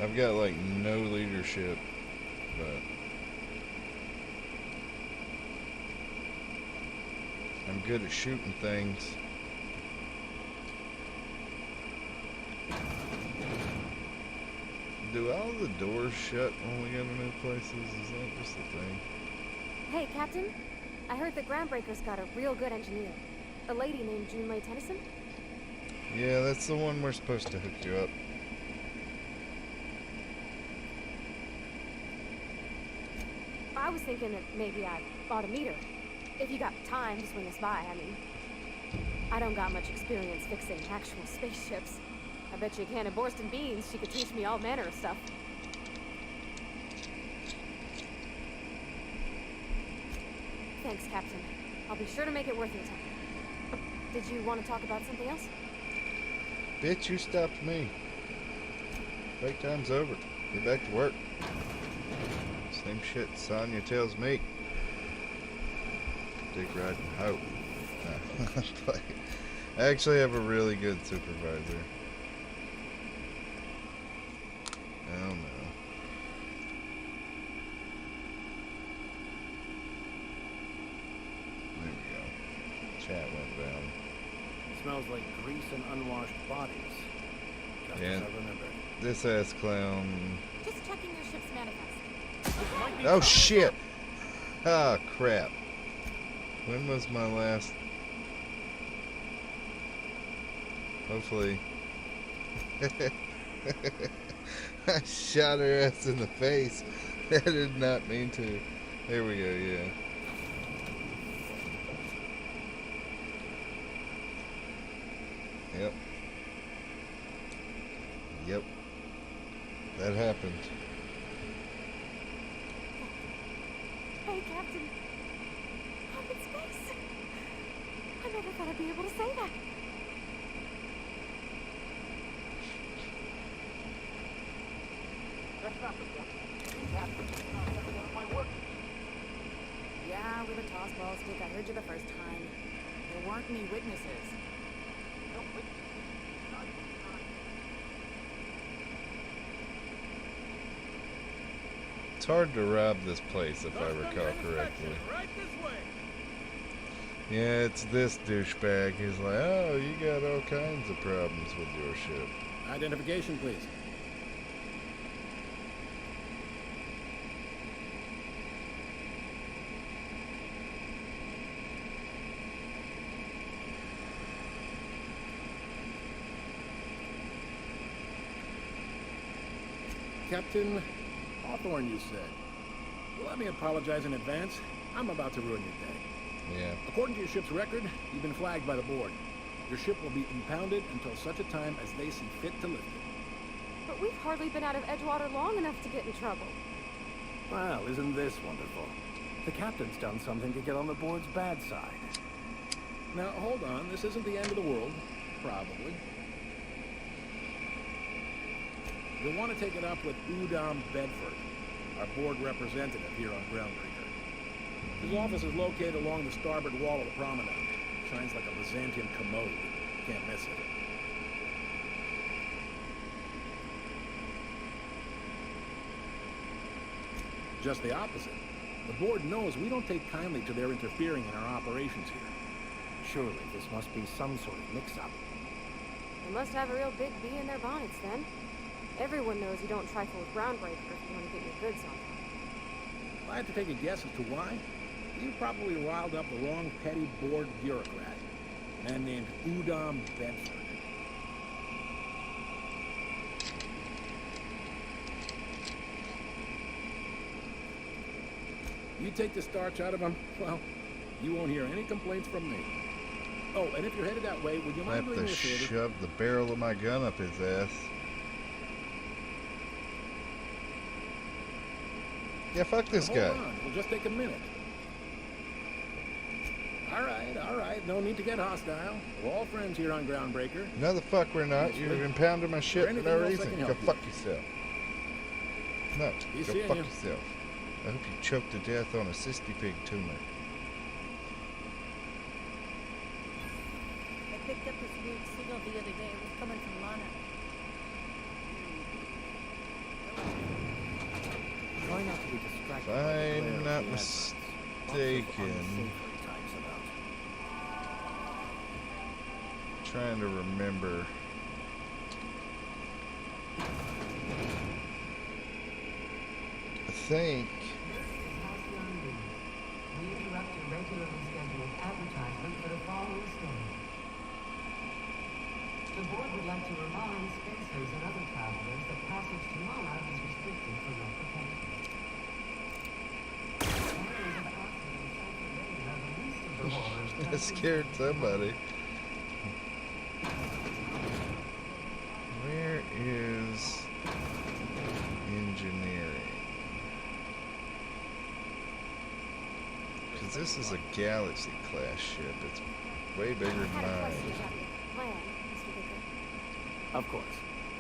A: I've got like no leadership, but I'm good at shooting things. Do all the doors shut when we go to new places? Is that just a thing?
D: Hey, Captain. I heard that Groundbreaker's got a real good engineer. A lady named Junlei Tennyson.
A: Yeah, that's the one we're supposed to hook you up.
D: I was thinking that maybe I ought to meet her. If you got time to swing us by, I mean. I don't got much experience fixing actual spaceships. I bet you a can of Borston beans she could teach me all manner of stuff. Thanks, Captain. I'll be sure to make it worth your time. Did you want to talk about something else?
A: Bitch, you stopped me. Break time's over. Get back to work. Same shit Sonya tells me. Dick riding hope. No. I actually have a really good supervisor. Oh no. There we go. Chat went down.
F: Smells like grease and unwashed bodies. Just
A: Yeah.
F: as I remember.
A: This ass clown.
D: Just checking your ship's manifest.
A: Oh shit! Ah, crap. When was my last... Hopefully... I shot her ass in the face. I did not mean to. There we go, yeah. Yep. Yep. That happened.
D: Hey, Captain. I'm in space. I never thought I'd be able to say that.
G: That's not the point. Captain, that's not one of my work.
B: Yeah, with a toss ball stick, I heard you the first time. There weren't any witnesses.
G: No, wait. Not.
A: It's hard to rob this place if I recall correctly. Yeah, it's this douchebag. He's like, oh, you got all kinds of problems with your ship.
F: Identification, please. Captain Hawthorne, you said. Well, let me apologize in advance. I'm about to ruin your day.
A: Yeah.
F: According to your ship's record, you've been flagged by the board. Your ship will be impounded until such a time as they see fit to lift it.
D: But we've hardly been out of Edgewater long enough to get in trouble.
F: Well, isn't this wonderful? The captain's done something to get on the board's bad side. Now, hold on. This isn't the end of the world. Probably. You'll want to take it up with Udom Bedford, our board representative here on Groundbreaker. His office is located along the starboard wall of the promenade. Shines like a Byzantine commode. Can't miss it. Just the opposite. The board knows we don't take kindly to their interfering in our operations here. Surely this must be some sort of mix-up.
D: They must have a real big bee in their bonnets, then. Everyone knows you don't trifle with Groundbreaker if you want to get your goods on time.
F: If I had to take a guess as to why, you probably riled up the wrong petty board bureaucrat. A man named Udom Bedford. You take the starch out of him, well, you won't hear any complaints from me. Oh, and if you're headed that way, would you
A: I
F: mind
A: have
F: doing
A: to
F: me a favor?
A: shove the barrel of my gun up his ass. Yeah, fuck this guy.
F: Hold on, we'll just take a minute. All right, no need to get hostile. We're all friends here on Groundbreaker.
A: No, the fuck we're not. You've impounded my ship for
F: anything
A: no
F: else I
A: reason.
F: can
A: Go
F: help you
A: fuck yourself. No,
F: He's
A: go
F: seeing
A: fuck
F: you.
A: yourself. I hope you choke to death on a cysty pig tumor.
H: I picked up this weird signal the other day. It was coming from Lana.
C: Try not to be distracted.
A: If
C: by the glare
A: I'm
C: of
A: not
C: the adverts. Lots of
A: mistaken,
C: unsavory types about.
A: trying to remember. I think
I: We interrupt your regularly scheduled advertisement for the following story. The board would like to remind spacers and other travelers that passage to Monarch is restricted for your protection. Areas of acid and sulfur rain are the least of the horrors.
A: I scared somebody. Where is engineering? Because this is a Galaxy class ship. It's way bigger
D: I
A: than
D: had a question
A: mine.
D: about your plan, Mr. Vicker.
C: Of course.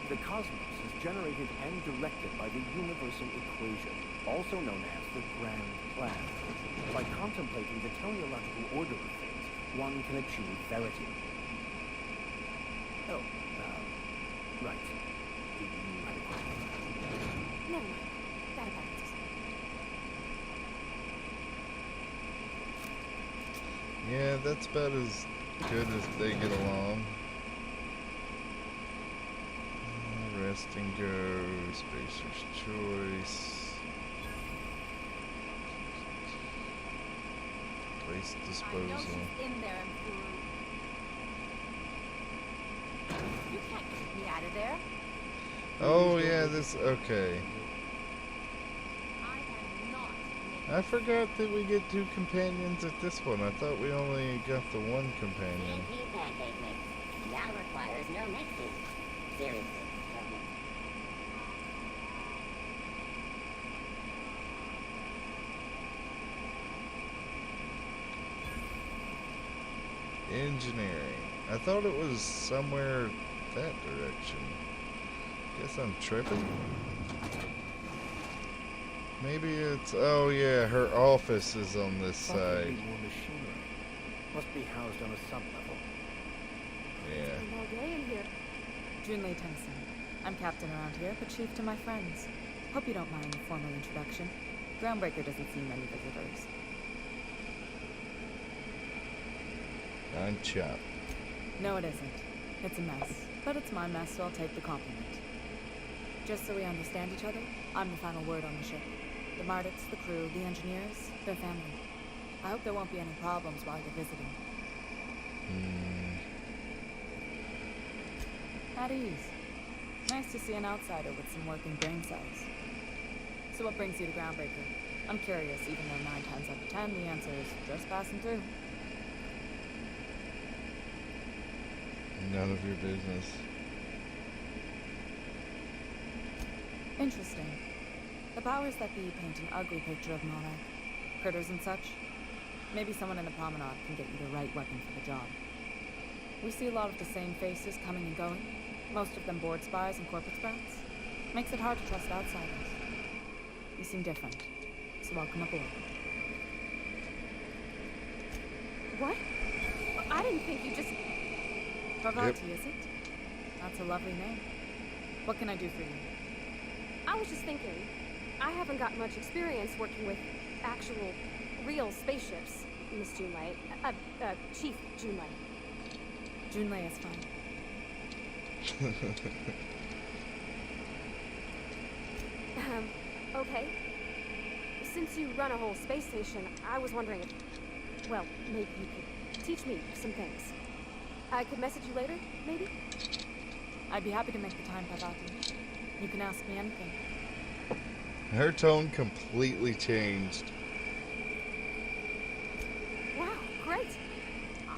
C: The cosmos is generated and directed by the universal equation, also known as the grand plan. By contemplating the teleological order of things, one can achieve verity. Oh, right. Do you have a question?
D: Never mind. Got about it to say.
A: Yeah, that's about as good as they get along. Rest and go, Spacer's Choice. Waste disposal.
H: in there and You can't keep me out of there.
A: Oh yeah, this, okay.
H: I am not.
A: I forgot that we get 2 companions at this one. I thought we only got the 1 companion.
J: CNP pancake mix now requires no mixing. Seriously.
A: Engineering. I thought it was somewhere that direction. Guess I'm tripping. Maybe it's, oh yeah, her office is on this
C: Thought there'd
A: side.
C: be more machinery. Must be housed on a sub-level.
A: Yeah.
D: One more day in here.
K: Junlei Tennyson. I'm captain around here, but chief to my friends. Hope you don't mind the formal introduction. Groundbreaker doesn't see many visitors.
A: I'm Chop.
K: No, it isn't. It's a mess. But it's my mess, so I'll take the compliment. Just so we understand each other, I'm the final word on the ship. The Mardits, the crew, the engineers, their family. I hope there won't be any problems while you're visiting. At ease. Nice to see an outsider with some working brain cells. So what brings you to Groundbreaker? I'm curious, even though 9 times out of 10 the answer is just passing through.
A: None of your business.
K: Interesting. The powers that be paint an ugly picture of Monarch. Critters and such. Maybe someone in the promenade can get you the right weapon for the job. We see a lot of the same faces coming and going. Most of them board spies and corporate sprouts. Makes it hard to trust outsiders. You seem different, so welcome aboard.
D: What? I didn't think you just...
K: Parvati, is it? That's a lovely name. What can I do for you?
D: I was just thinking, I haven't got much experience working with actual, real spaceships, Miss Junlei. Chief Junlei.
K: Junlei is fine.
D: Okay. Since you run a whole space station, I was wondering if, well, maybe you could teach me some things. I could message you later, maybe?
K: I'd be happy to make the time, Parvati. You can ask me anything.
A: Her tone completely changed.
D: Wow, great.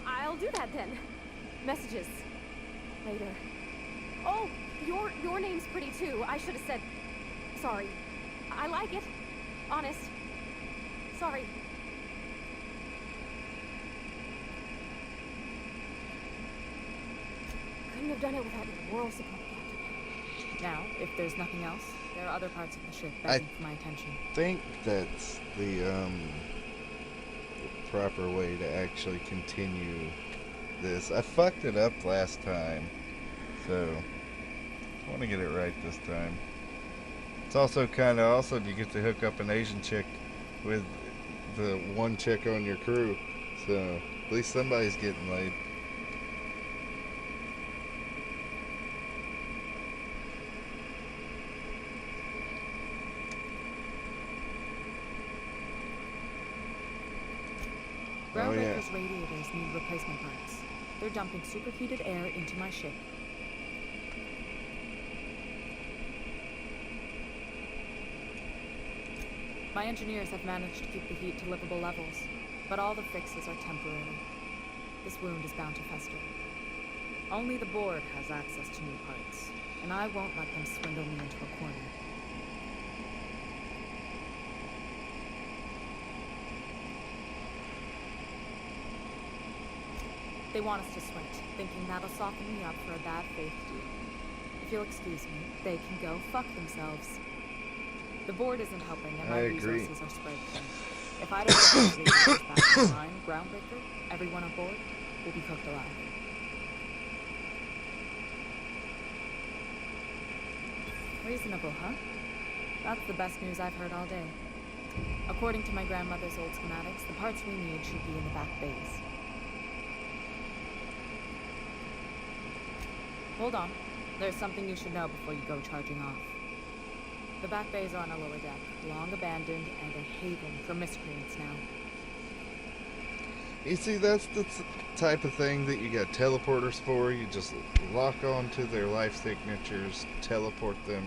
D: I'll do that then. Messages. Later. Oh, your name's pretty too. I should have said... Sorry. I like it. Honest. Sorry. Couldn't have done it without your moral support, Captain.
K: Now, if there's nothing else, there are other parts of the ship begging for my attention.
A: I think that's the proper way to actually continue this. I fucked it up last time, so I want to get it right this time. It's also kind of awesome you get to hook up an Asian chick with the one chick on your crew, so at least somebody's getting laid.
K: Groundbreaker's radiators need replacement parts. They're dumping superheated air into my ship. My engineers have managed to keep the heat to livable levels, but all the fixes are temporary. This wound is bound to fester. Only the board has access to new parts, and I won't let them swindle me into a corner. They want us to sweat, thinking that'll soften me up for a bad faith deal. If you'll excuse me, they can go fuck themselves. The board isn't helping, and my resources are spread thin. If I don't get these resources back in line, Groundbreaker, everyone on board, will be cooked alive. Reasonable, huh? That's the best news I've heard all day. According to my grandmother's old schematics, the parts we need should be in the back bays. Hold on. There's something you should know before you go charging off. The back bays are on a lower deck, long abandoned and a haven for miscreants now.
A: You see, that's the type of thing that you got teleporters for. You just lock on to their life signatures, teleport them.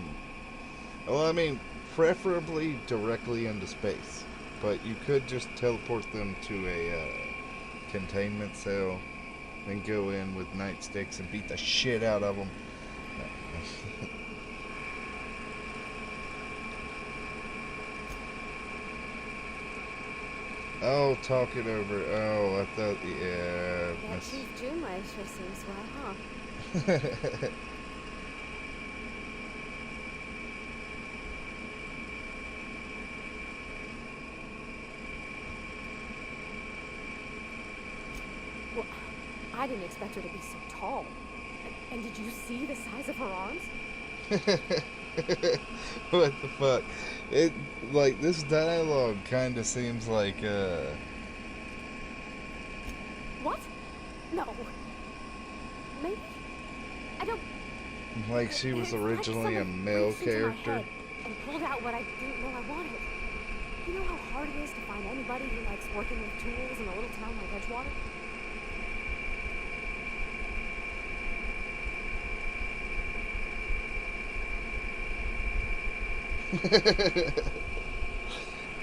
A: Well, I mean, preferably directly into space. But you could just teleport them to a containment cell, then go in with nightsticks and beat the shit out of them. Oh, talk it over. Oh, I thought, yeah.
D: That Chief Junlei sure seems swell, huh? Well, I didn't expect her to be so tall. And did you see the size of her arms?
A: What the fuck? It, like, this dialogue kind of seems like,
D: What? No. Maybe? I don't...
A: like she was
D: It's like
A: originally a
D: someone
A: male
D: reached into my
A: character.
D: head and pulled out what I didn't know I wanted. You know how hard it is to find anybody who likes working with tools in a little town like Edgewater?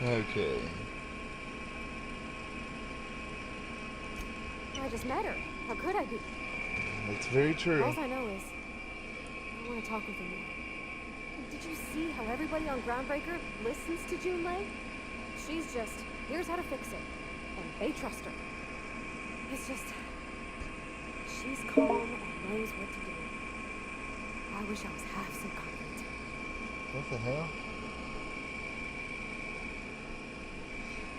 A: Okay.
D: I just met her. How could I be?
A: That's very true.
D: All I know is I want to talk with her more. Did you see how everybody on Groundbreaker listens to June Lay? She's just, here's how to fix it. And they trust her. It's just, she's calm and knows what to do. I wish I was half so confident.
A: What the hell?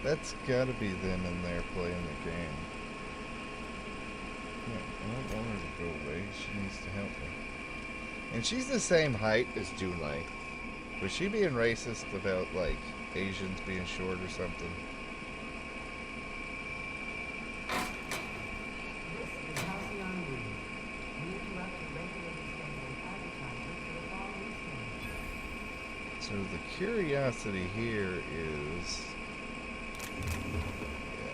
A: That's gotta be them in there playing the game. I don't want her to go away. She needs to help me. And she's the same height as June Lay. Was she being racist about, like, Asians being short or something?
I: This is Halcyon News. We interrupt the regularly scheduled advertisement for the following station.
A: So the curiosity here is... Yeah, no,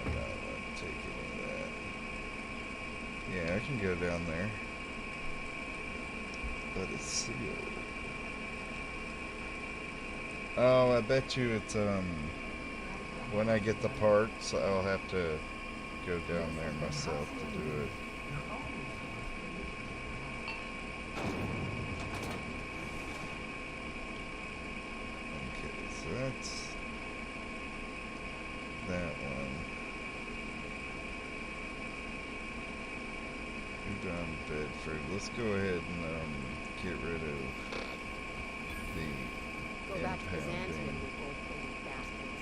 A: I'm not taking any of that. Yeah, I can go down there. But it's sealed. Oh, I bet you it's, when I get the parts, I'll have to go down there myself to do it. Okay, so that's that one. Udon Bedford. Let's go ahead and get rid of the
B: Go back to Byzantium,
A: impounding.
B: you old police bastards.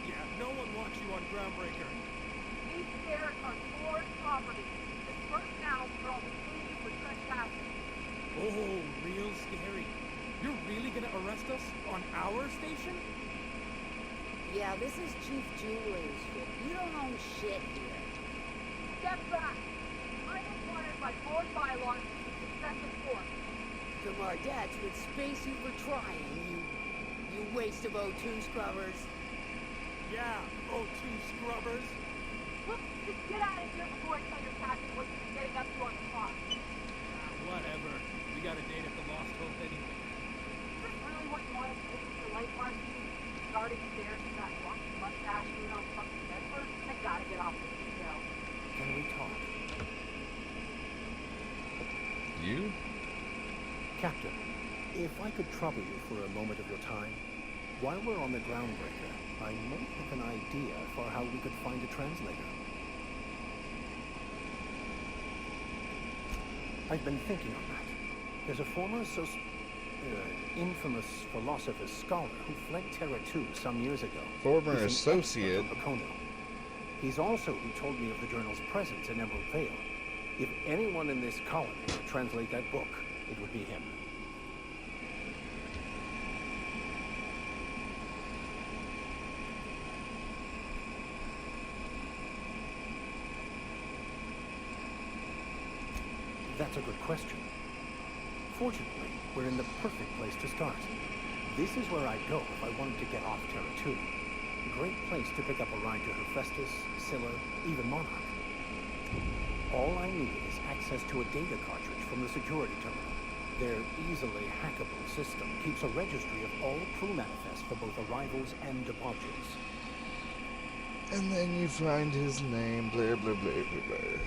L: Yeah, no one wants you on Groundbreaker.
M: These stairs are Ford property. Disperse now or I'll be suing you for trespassing.
L: Oh, real scary. You're really gonna arrest us on our station?
B: Yeah, this is Chief Julian's ship. You don't own shit here.
M: Step back. I'm required by board bylaws to use excessive force.
B: The Mardets would space you for trying, you waste of O2 scrubbers.
L: Yeah, O2 scrubbers.
M: Look, just get out of here before I tell your captain what you've been getting up to on the clock.
L: Whatever. We got a date at the Lost Hope anyway.
M: Is this really what you wanted to do with your life, Marcy? Starting stairs with that lucky mustache dude on fucking Bedford? I gotta get off this detail.
F: Can we talk?
A: You?
F: Captain, if I could trouble you for a moment of your time, while we're on the Groundbreaker, I may have an idea for how we could find a translator. I've been thinking on that. There's a former infamous philosopher scholar who fled Terra 2 some years ago.
A: Former
F: He's an
A: associate.
F: expert on Bacono. He's also who told me of the journal's presence in Emerald Vale. If anyone in this colony could translate that book, it would be him. That's a good question. Fortunately, we're in the perfect place to start. This is where I'd go if I wanted to get off Terra 2. Great place to pick up a ride to Hephaestus, Scylla, even Monarch. All I need is access to a data cartridge from the security terminal. Their easily hackable system keeps a registry of all crew manifests for both arrivals and departures.
A: And then you find his name, blah, blah, blah, blah, blah.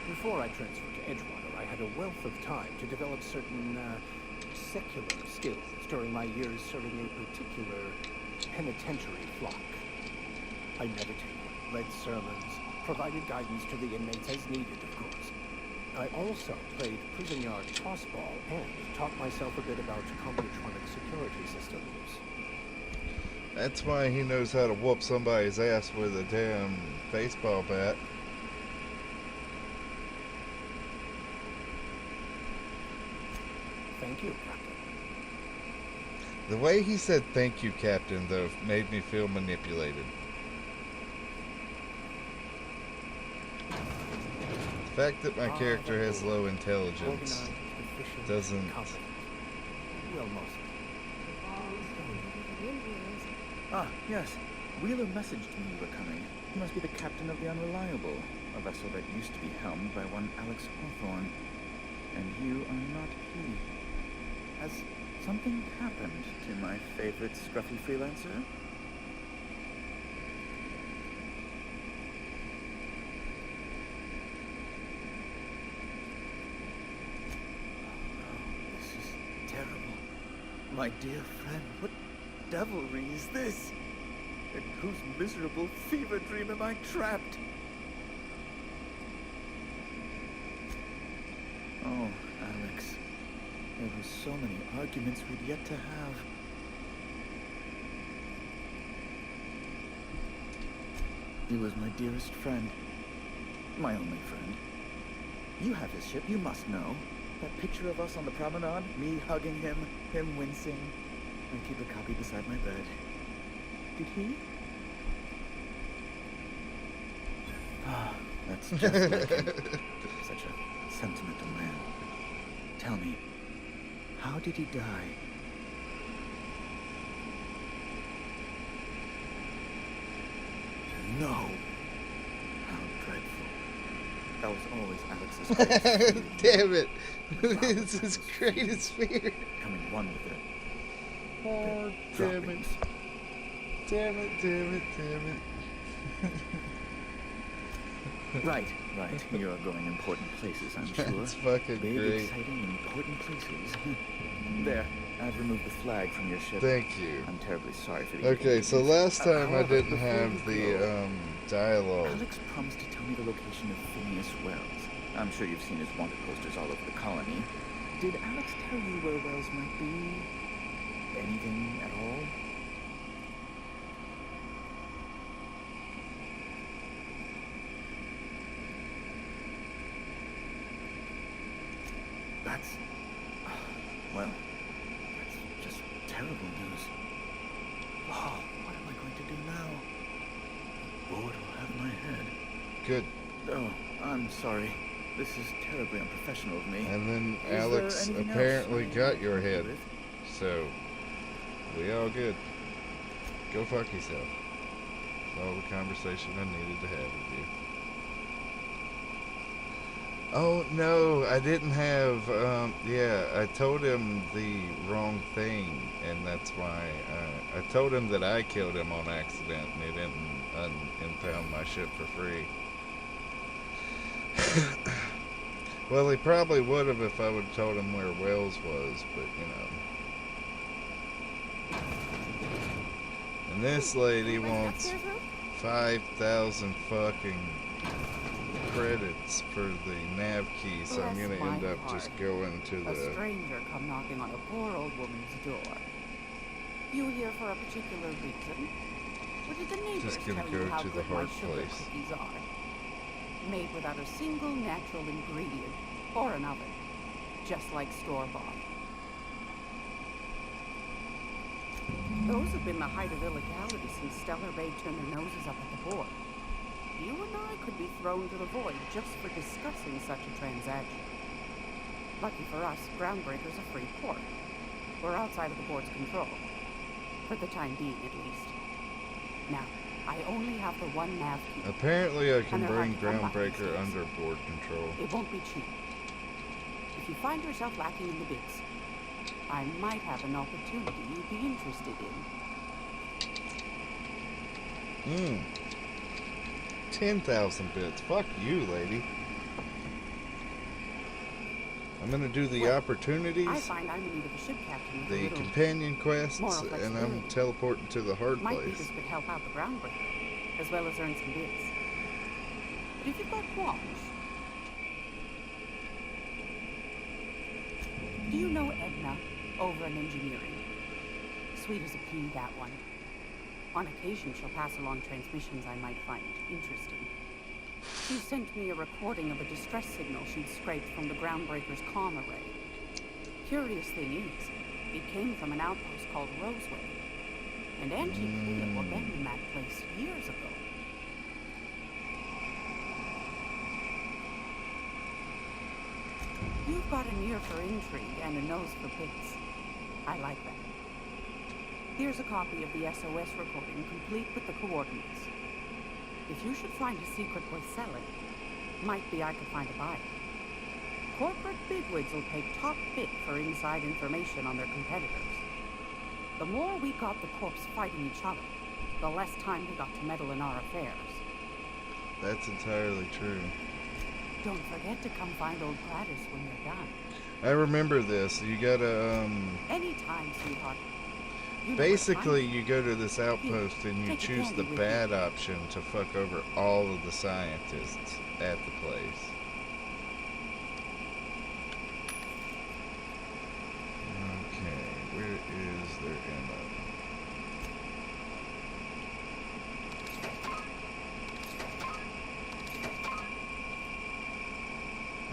F: Before I transferred to Edgewater, I had a wealth of time to develop certain, secular skills during my years serving a particular penitentiary flock. I meditated, led sermons, provided guidance to the inmates as needed, of course. I also played prison yard tossball and taught myself a bit about Computronic security systems.
A: That's why he knows how to whoop somebody's ass with a damn baseball bat.
C: Thank you, Captain.
A: The way he said "thank you, Captain," though, made me feel manipulated. The fact that my character has low intelligence doesn't...
C: Well, mostly. Ah, yes. Wheeler messaged me you were coming. He must be the captain of the Unreliable, a vessel that used to be helmed by one Alex Hawthorne. And you are not he. Has something happened to my favorite scruffy freelancer? My dear friend, what devilry is this? In whose miserable fever dream am I trapped? Oh, Alex. There were so many arguments we'd yet to have. He was my dearest friend. My only friend. You have his ship, you must know. That picture of us on the promenade, me hugging him, him wincing. I keep a copy beside my bed. Did he? Ah, that's just like him. Such a sentimental man. Tell me, how did he die? No. How dreadful. That was always Alex's greatest fear.
A: Damn it. This is his greatest fear.
C: Coming one with it.
A: Oh, damn it. Damn it, damn it, damn it.
C: Right. You are going important places, I'm sure.
A: That's fucking
C: big,
A: great.
C: exciting, important places. There, I've removed the flag from your ship.
A: Thank you.
C: I'm terribly sorry for the
A: Okay, so last time I
C: however,
A: didn't
C: before
A: have
C: we
A: the
C: go,
A: dialogue.
C: Alex promised to tell me the location of Phineas Wells. I'm sure you've seen his wanted posters all over the colony. Did Alex tell you where Wells might be? Anything at all? That's... well, that's just terrible news. Oh, what am I going to do now? The board will have my head.
A: Good.
C: Oh, I'm sorry. This is terribly unprofessional of me.
A: And then
C: Is
A: Alex
C: there anything
A: apparently
C: else
A: got your head.
C: with?
A: So, we all good. Go fuck yourself. That's all the conversation I needed to have with you. Oh, no, I didn't have, yeah, I told him the wrong thing, and that's why, I told him that I killed him on accident, and he didn't impound my ship for free. Well, he probably would have if I would have told him where Wells was, but, you know. And this lady wants 5,000 fucking credits for the nav key, so I'm gonna end up just going to
N: A
A: the...
N: stranger come knocking on a poor old woman's door. You here for a particular reason? Or did the neighbors
A: Just gonna
N: tell
A: go
N: you how
A: to the
N: good my
A: hard
N: sugar
A: place.
N: cookies are? Made without a single natural ingredient or an oven, just like store-bought. Those have been the height of illegality since Stellar Bay turned their noses up at the board. You and I could be thrown to the void just for discussing such a transaction. Lucky for us, Groundbreaker's a free port. We're outside of the board's control. For the time being, at least. Now, I only have the one nav key.
A: Apparently I can
N: and they're
A: bring
N: hard to come by these
A: Groundbreaker
N: days.
A: under board control.
N: It won't be cheap. If you find yourself lacking in the bits, I might have an opportunity you'd be interested in.
A: 10,000 bits. Fuck you, lady. I'm gonna do the opportunities,
N: I find I'm in need of a ship captain with a
A: the
N: little
A: companion quests,
N: moral
A: and I'm
N: flexibility.
A: teleporting to the hard
N: Might be
A: place.
N: this could help out the Groundbreaker, as well as earn some bits. But if you've got qualms... Do you know Edna over in engineering? Sweet as a pea, that one. On occasion, she'll pass along transmissions I might find interesting. She sent me a recording of a distress signal she'd scraped from the Groundbreaker's comm array. Curious thing is, it came from an outpost called Roseway. And Angie Cleo abandoned that place years ago. You've got an ear for intrigue and a nose for bits. I like that. Here's a copy of the SOS recording, complete with the coordinates. If you should find a secret worth selling, might be I could find a buyer. Corporate bigwigs will pay top bit for inside information on their competitors. The more we got the corps fighting each other, the less time they got to meddle in our affairs.
A: That's entirely true.
N: Don't forget to come find old Gladys when you're done.
A: I remember this. You gotta,
N: Anytime, sweetheart. You know
A: basically, you go to this outpost and you
N: take a
A: choose the
N: candy with
A: bad option to fuck over all of the scientists at the place. Okay, where is their ammo?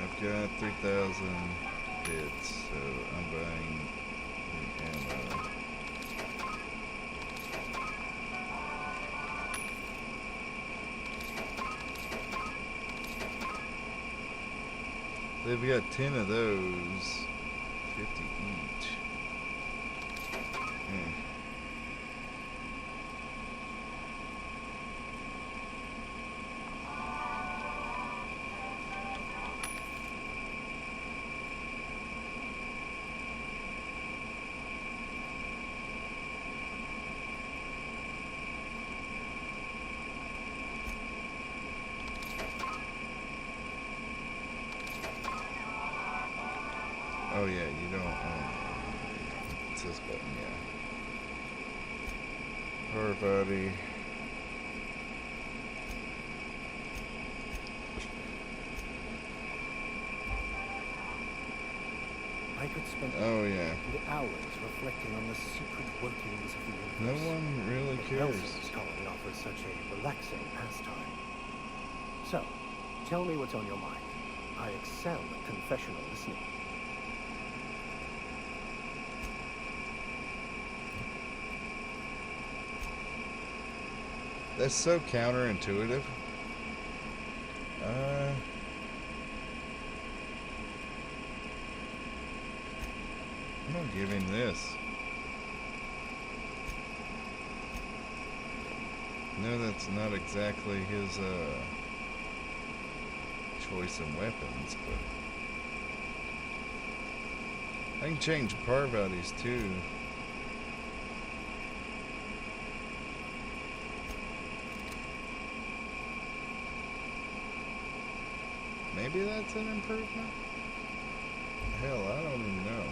A: I've got 3,000 bits, so I'm buying the ammo. They've got 10 of those, 50 each. Oh yeah, you don't, it's this button, yeah. Power body.
F: I could spend hours reflecting on the secret workings of the universe.
A: No one really
F: But
A: cares.
F: Nelson's colony offers such a relaxing pastime. So, tell me what's on your mind. I excel at confessional listening.
A: That's so counterintuitive. I'm gonna give him this. No, that's not exactly his choice in weapons, but I can change Parvati's too. Maybe that's an improvement? Hell, I don't even know.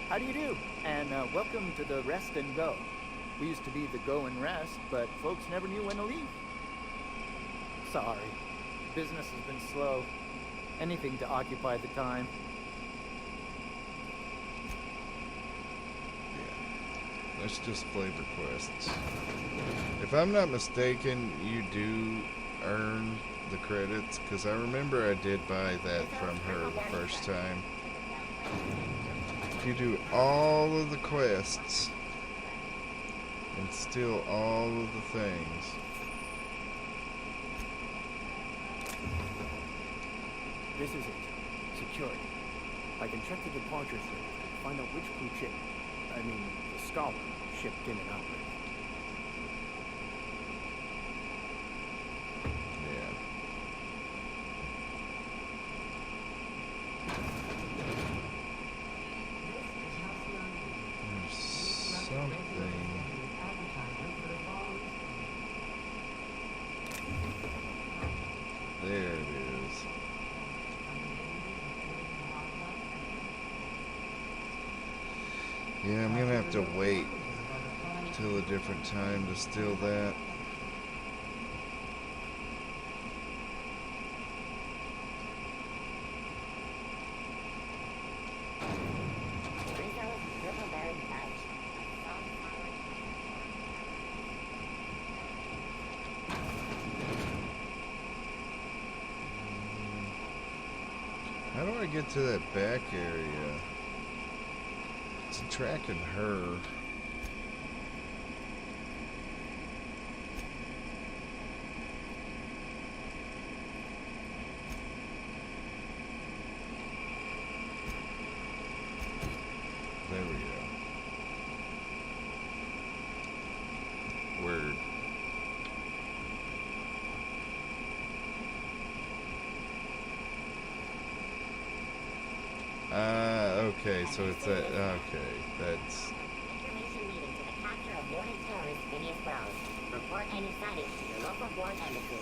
O: How do you do? And welcome to the Rest and Go. We used to be the Go and Rest, but folks never knew when to leave. Sorry. Business has been slow. Anything to occupy the time.
A: That's just flavor quests. If I'm not mistaken, you do earn the credits, because I remember I did buy that from her the first time. If you do all of the quests and steal all of the things,
O: This is it. Security. I can check the departure service to find out which crew ship, I mean, the Scholar, shipped in and out.
A: there it is. Yeah, I'm gonna have to wait till a different time to steal that. How do I get to that back area? It's tracking her. There we go. Word. Okay, so it's that, okay, that's...
J: Information leading to the capture of wanted terrorist Phineas Wells. Report any sightings to your local foreign embassy.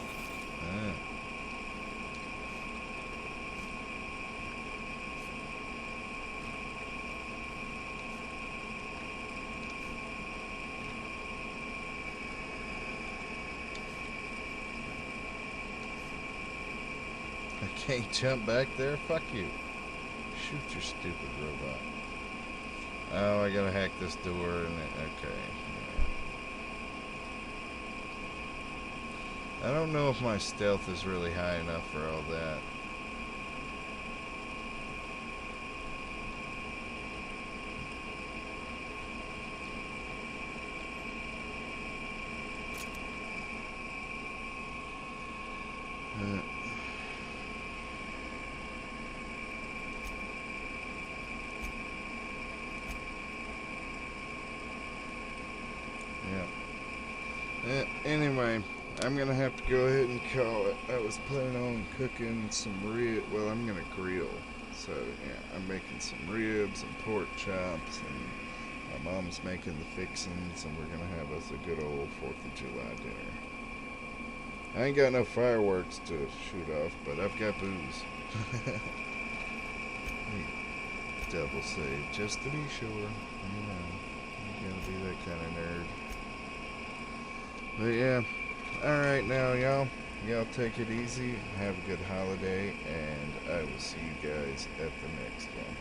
A: I can't jump back there? Fuck you. Shoot your stupid robot. Oh, I gotta hack this door and okay. I don't know if my stealth is really high enough for all that. Anyway, I'm gonna have to go ahead and call it. I was planning on cooking some rib. Well, I'm gonna grill. So yeah, I'm making some ribs and pork chops, and my mom's making the fixings, and we're gonna have us a good old 4th of July dinner. I ain't got no fireworks to shoot off, but I've got booze. Double save, just to be sure. You know, you gotta be that kind of nerd. But yeah, alright now, y'all. Y'all take it easy, have a good holiday, and I will see you guys at the next one.